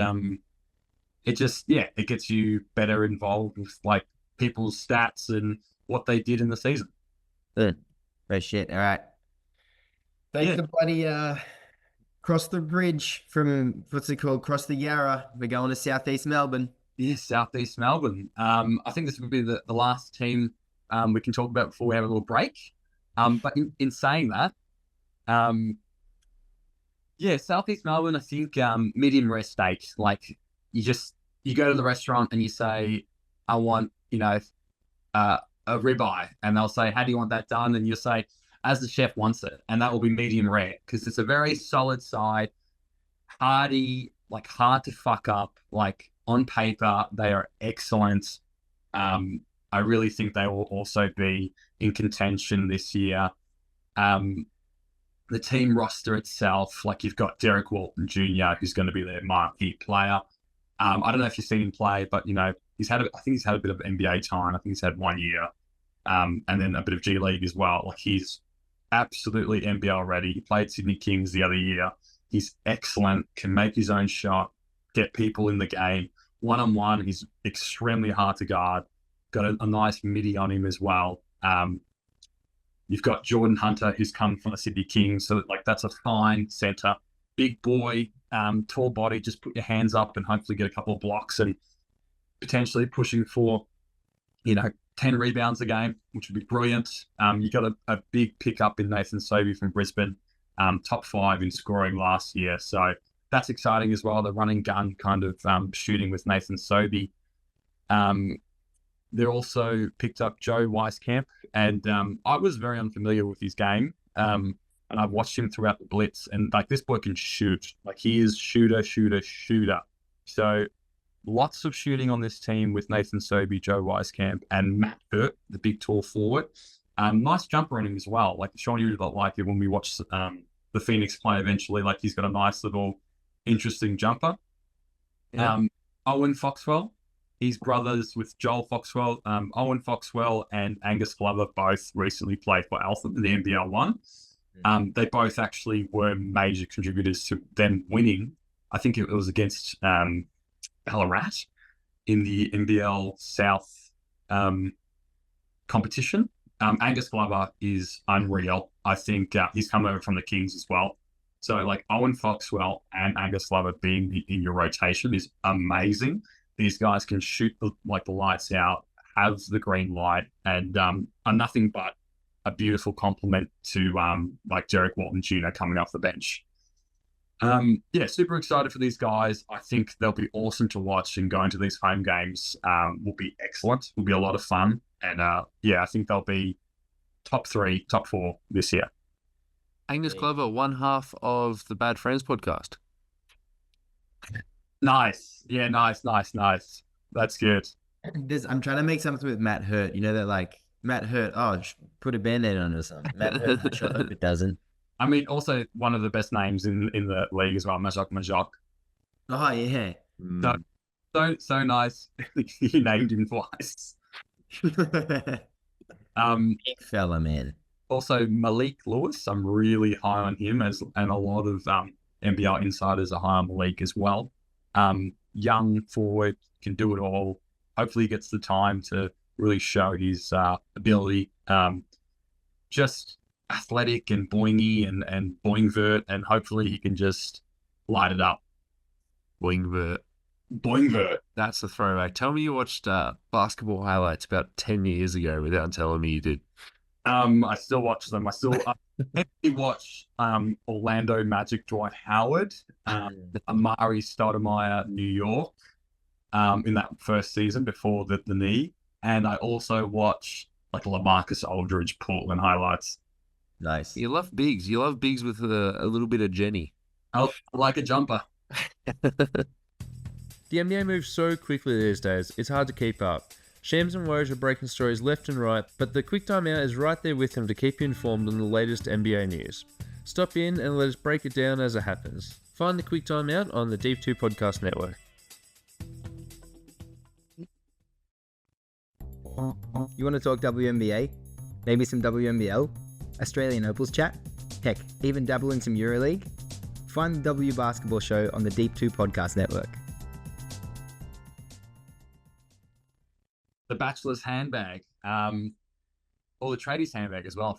S1: it just it gets you better involved with like people's stats and what they did in the season.
S3: Good. Great shit. All right. Thanks the bloody cross the bridge from cross the Yarra. We're going to Southeast Melbourne.
S1: Yeah, Southeast Melbourne. I think this would be the last team we can talk about before we have a little break. But in saying that, Southeast Melbourne, I think medium rare steak. Like you go to the restaurant and you say, I want, a ribeye, and they'll say, how do you want that done? And you'll say, as the chef wants it, and that will be medium rare because it's a very solid side, hearty, like hard to fuck up. Like on paper, they are excellent. I really think they will also be in contention this year. The team roster itself, like you've got Derek Walton Jr., who's going to be their marquee player. I don't know if you've seen him play, but I think he's had a bit of NBA time. I think he's had 1 year. and then a bit of G League as well. Like, he's absolutely NBL ready. He played Sydney Kings the other year. He's excellent, can make his own shot, get people in the game. One-on-one, he's extremely hard to guard. Got a nice midi on him as well. You've got Jordan Hunter, who's come from the Sydney Kings. So, like, that's a fine center. Big boy, tall body. Just put your hands up and hopefully get a couple of blocks and potentially pushing for, 10 rebounds a game, which would be brilliant. You got a big pickup in Nathan Sobey from Brisbane, top 5 in scoring last year. So that's exciting as well. The running gun kind of shooting with Nathan Sobey. They also picked up Joe Wieskamp, and I was very unfamiliar with his game. And I've watched him throughout the Blitz, and like, this boy can shoot. Like, he is shooter. So lots of shooting on this team with Nathan Sobey, Joe Wieskamp, and Matt Hurt, the big tall forward. Nice jumper on him as well. Like, Sean, you would like it when we watch the Phoenix play eventually. Like, he's got a nice little interesting jumper. Yeah. Owen Foxwell, he's brothers with Joel Foxwell. Owen Foxwell and Angus Glover both recently played for Eltham in the NBL1. They both actually were major contributors to them winning. I think it was against Ballarat in the NBL South competition. Angus Glover is unreal. I think he's come over from the Kings as well. So, like, Owen Foxwell and Angus Glover being in your rotation is amazing. These guys can shoot the lights out, have the green light, and are nothing but a beautiful compliment to Derek Walton Jr. coming off the bench. Super excited for these guys. I think they'll be awesome to watch, and going to these home games will be excellent. Will be a lot of fun. And I think they'll be top 3, top 4 this year.
S2: Angus Glover, one half of the Bad Friends podcast.
S1: Nice. Yeah, nice. That's good.
S3: I'm trying to make something with Matt Hurt. You know, that like Matt Hurt, put a Band-Aid on it or something. Matt Hurt, I hope it doesn't.
S1: I mean, also one of the best names in the league as well, Majok.
S3: Oh, yeah.
S1: So nice. You named him twice.
S3: Big fella, man.
S1: Also, Malik Lewis, I'm really high on him, and a lot of NBL insiders are high on Malik as well. Young forward, can do it all. Hopefully he gets the time to really show his ability. Just athletic and boingy and boingvert, and hopefully he can just light it up.
S2: Boingvert.
S1: That's
S2: a throwback. Tell me you watched basketball highlights about 10 years ago without telling me you did.
S1: I still watch them. I still watch Orlando Magic Dwight Howard, Amari Stoudemire New York in that first season before the knee. And I also watch like LaMarcus Aldridge Portland highlights.
S3: Nice.
S2: You love bigs. You love bigs with a little bit of Jenny.
S1: I like a jumper.
S4: The NBA moves so quickly these days, it's hard to keep up. Shams and Woj are breaking stories left and right, but the Quick Time Out is right there with them to keep you informed on the latest NBA news. Stop in and let us break it down as it happens. Find the Quick Time Out on the Deep Two Podcast Network.
S5: You want to talk WNBA? Maybe some WNBL? Australian Opals chat? Heck, even dabble in some EuroLeague? Find the W Basketball Show on the Deep Two Podcast Network.
S1: The Bachelor's handbag, or the Tradies handbag as well.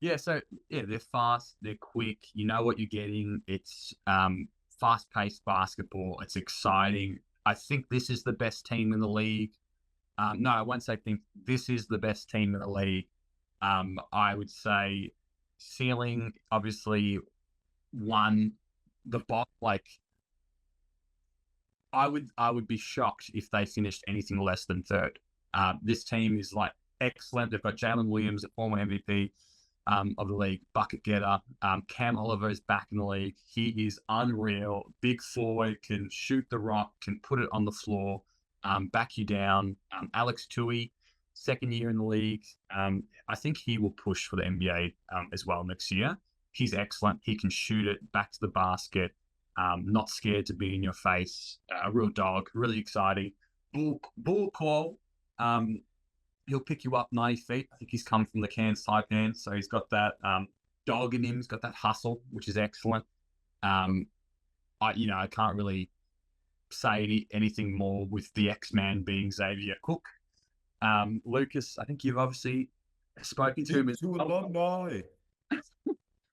S1: They're fast, they're quick. You know what you're getting. It's fast-paced basketball. It's exciting. I think this is the best team in the league. No, I won't say think. This is the best team in the league. I would say ceiling, obviously, one. The bot, I would be shocked if they finished anything less than third. This team is excellent. They've got Jalen Williams, a former MVP of the league, bucket getter. Cam Oliver is back in the league. He is unreal. Big forward, can shoot the rock, can put it on the floor, back you down. Alex Tui, second year in the league. I think he will push for the NBA as well next year. He's excellent. He can shoot it back to the basket. Not scared to be in your face. A real dog. Really exciting. Bull Call. he'll pick you up 90 feet. I think he's come from the Cairns Taipan, so he's got that dog in him. He's got that hustle, which is excellent. I can't really say anything more with the X-Man being Xavier Cook. Lucas, I think you've obviously spoken to him as well,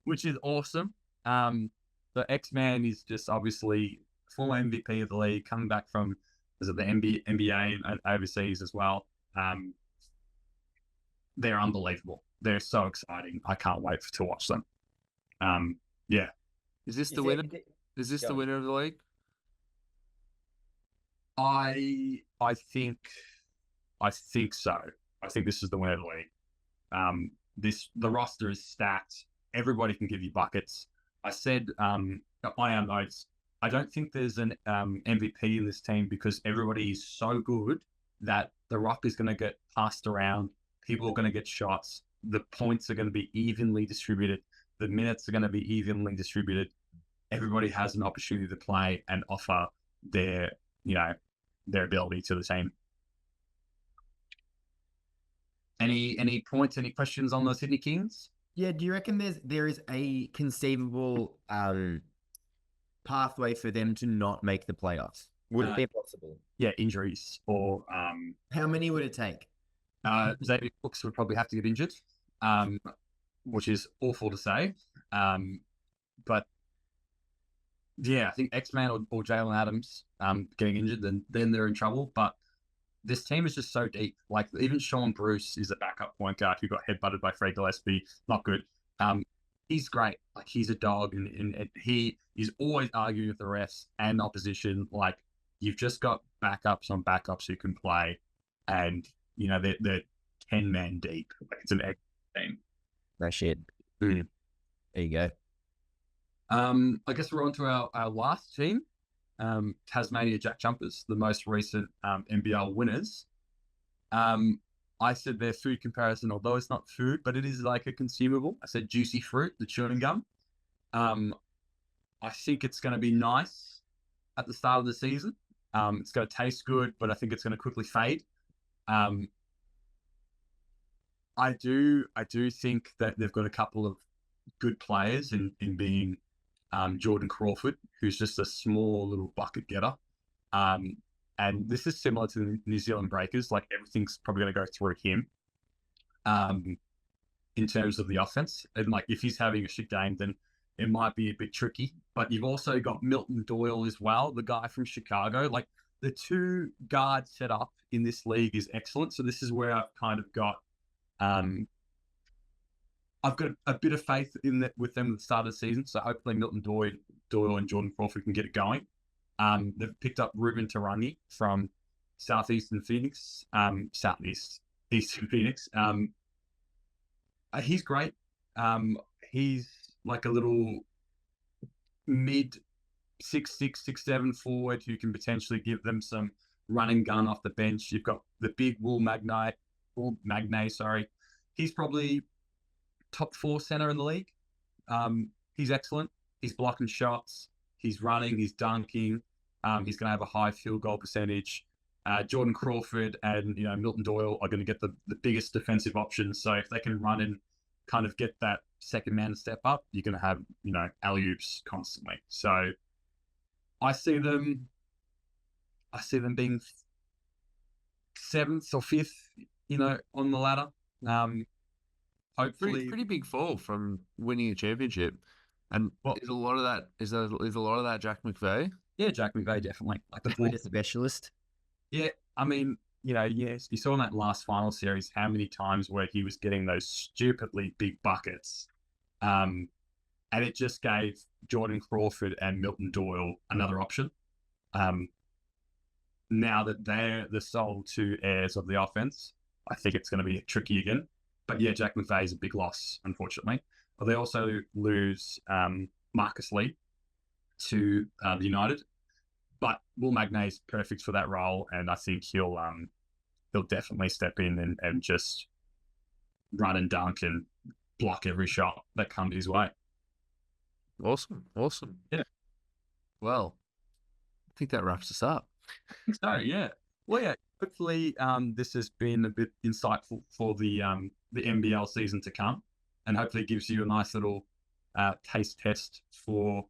S1: which is awesome. The X-Man is just obviously full MVP of the league, coming back from the NBA and overseas as well. They're unbelievable. They're so exciting. I can't wait to watch them. Yeah.
S2: Is this the winner? Is this the winner of the league?
S1: I think so. I think this is the winner of the league. The roster is stacked. Everybody can give you buckets. I said on our notes, I don't think there's an MVP in this team because everybody is so good that the rock is going to get passed around. People are going to get shots. The points are going to be evenly distributed. The minutes are going to be evenly distributed. Everybody has an opportunity to play and offer their ability to the team. Any points, any questions on the Sydney Kings?
S3: Yeah, do you reckon there is a conceivable pathway for them to not make the playoffs? Would it be possible?
S1: Yeah, injuries or
S3: how many would it take?
S1: Xavier Cooks would probably have to get injured, which is awful to say. But yeah, I think X-Man or Jalen Adams getting injured, then they're in trouble. But this team is just so deep. Like even Sean Bruce is a backup point guard who got headbutted by Fred Gillespie. Not good. He's great. Like he's a dog, and he is always arguing with the refs and opposition. Like you've just got backups on backups who can play, and they're 10-man deep. Like it's an excellent team.
S3: No shit. There you go.
S1: I guess we're on to our last team, Tasmania JackJumpers, the most recent NBL winners. I said their food comparison, although it's not food, but it is like a consumable. I said juicy fruit, the chewing gum. I think it's going to be nice at the start of the season. It's going to taste good, but I think it's going to quickly fade. I do think that they've got a couple of good players in being Jordan Crawford, who's just a small little bucket getter. And this is similar to the New Zealand Breakers. Like everything's probably going to go through him in terms of the offense. And like if he's having a shit game, then it might be a bit tricky. But you've also got Milton Doyle as well, the guy from Chicago. Like the two guard setup in this league is excellent. So this is where I've kind of got I've got a bit of faith in that with them at the start of the season. So hopefully Milton Doyle and Jordan Crawford can get it going. They've picked up Ruben Tarangi from Eastern Phoenix. He's great. He's like a little mid 6'6", 6'7" forward who can potentially give them some run and gun off the bench. You've got the big Will Magnay. He's probably top 4 center in the league. He's excellent. He's blocking shots. He's running. He's dunking. He's going to have a high field goal percentage. Jordan Crawford and Milton Doyle are going to get the biggest defensive options. So if they can run and kind of get that second man to step up, you're going to have alley-oops constantly. So I see them being 7th or 5th, on the ladder. Hopefully,
S2: pretty big fall from winning a championship. And is a lot of that Jack McVeigh?
S1: Yeah, Jack McVeigh definitely. Like the
S3: Twitter specialist.
S1: Yeah, I mean, yes, you saw in that last final series how many times where he was getting those stupidly big buckets, and it just gave Jordan Crawford and Milton Doyle another option. Now that they're the sole 2 heirs of the offense, I think it's going to be tricky again. But yeah, Jack McVeigh is a big loss, unfortunately. But they also lose Marcus Lee to the United. But Will Magnay is perfect for that role, and I think he'll definitely step in and just run and dunk and block every shot that comes his way.
S2: Awesome.
S1: Yeah.
S2: Well, I think that wraps us up.
S1: So yeah. Well, yeah. hopefully this has been a bit insightful for the NBL season to come, and hopefully gives you a nice little taste test for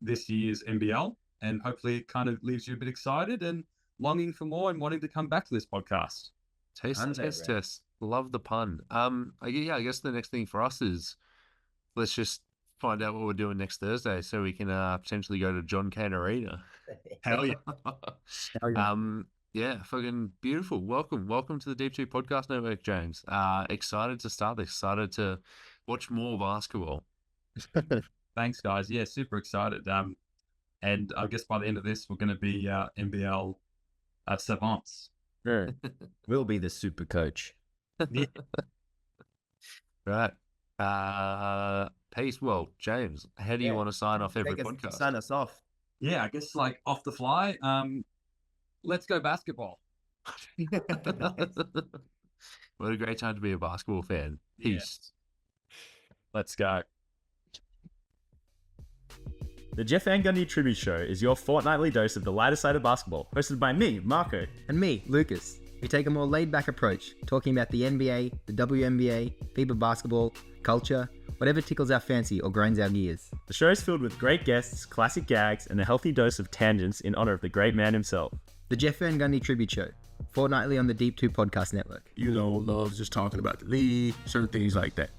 S1: this year's NBL, and hopefully it kind of leaves you a bit excited and longing for more and wanting to come back to this podcast.
S2: Test. Love the pun. I guess the next thing for us is let's just find out what we're doing next Thursday so we can potentially go to John Cain Arena.
S1: Hell yeah.
S2: Yeah, fucking beautiful. Welcome to the Deep Two Podcast Network, James. Excited to start this. Excited to watch more basketball.
S1: Thanks, guys. Yeah, super excited. And I guess by the end of this, we're going to be NBL savants.
S3: We'll be the super coach.
S1: Yeah.
S2: Right. Peace. Well, James, how do you want to sign off every podcast?
S3: Sign us off.
S1: Yeah, I guess like off the fly. Let's go basketball.
S2: What a great time to be a basketball fan. Peace.
S1: Let's go.
S6: The Jeff Van Gundy Tribute Show is your fortnightly dose of the lighter side of basketball, hosted by me, Marco.
S5: And me, Lucas. We take a more laid-back approach, talking about the NBA, the WNBA, FIBA basketball, culture, whatever tickles our fancy or grinds our gears.
S6: The show is filled with great guests, classic gags, and a healthy dose of tangents in honor of the great man himself.
S5: The Jeff Van Gundy Tribute Show, fortnightly on the Deep Two Podcast Network.
S7: Loves just talking about the league, certain things like that.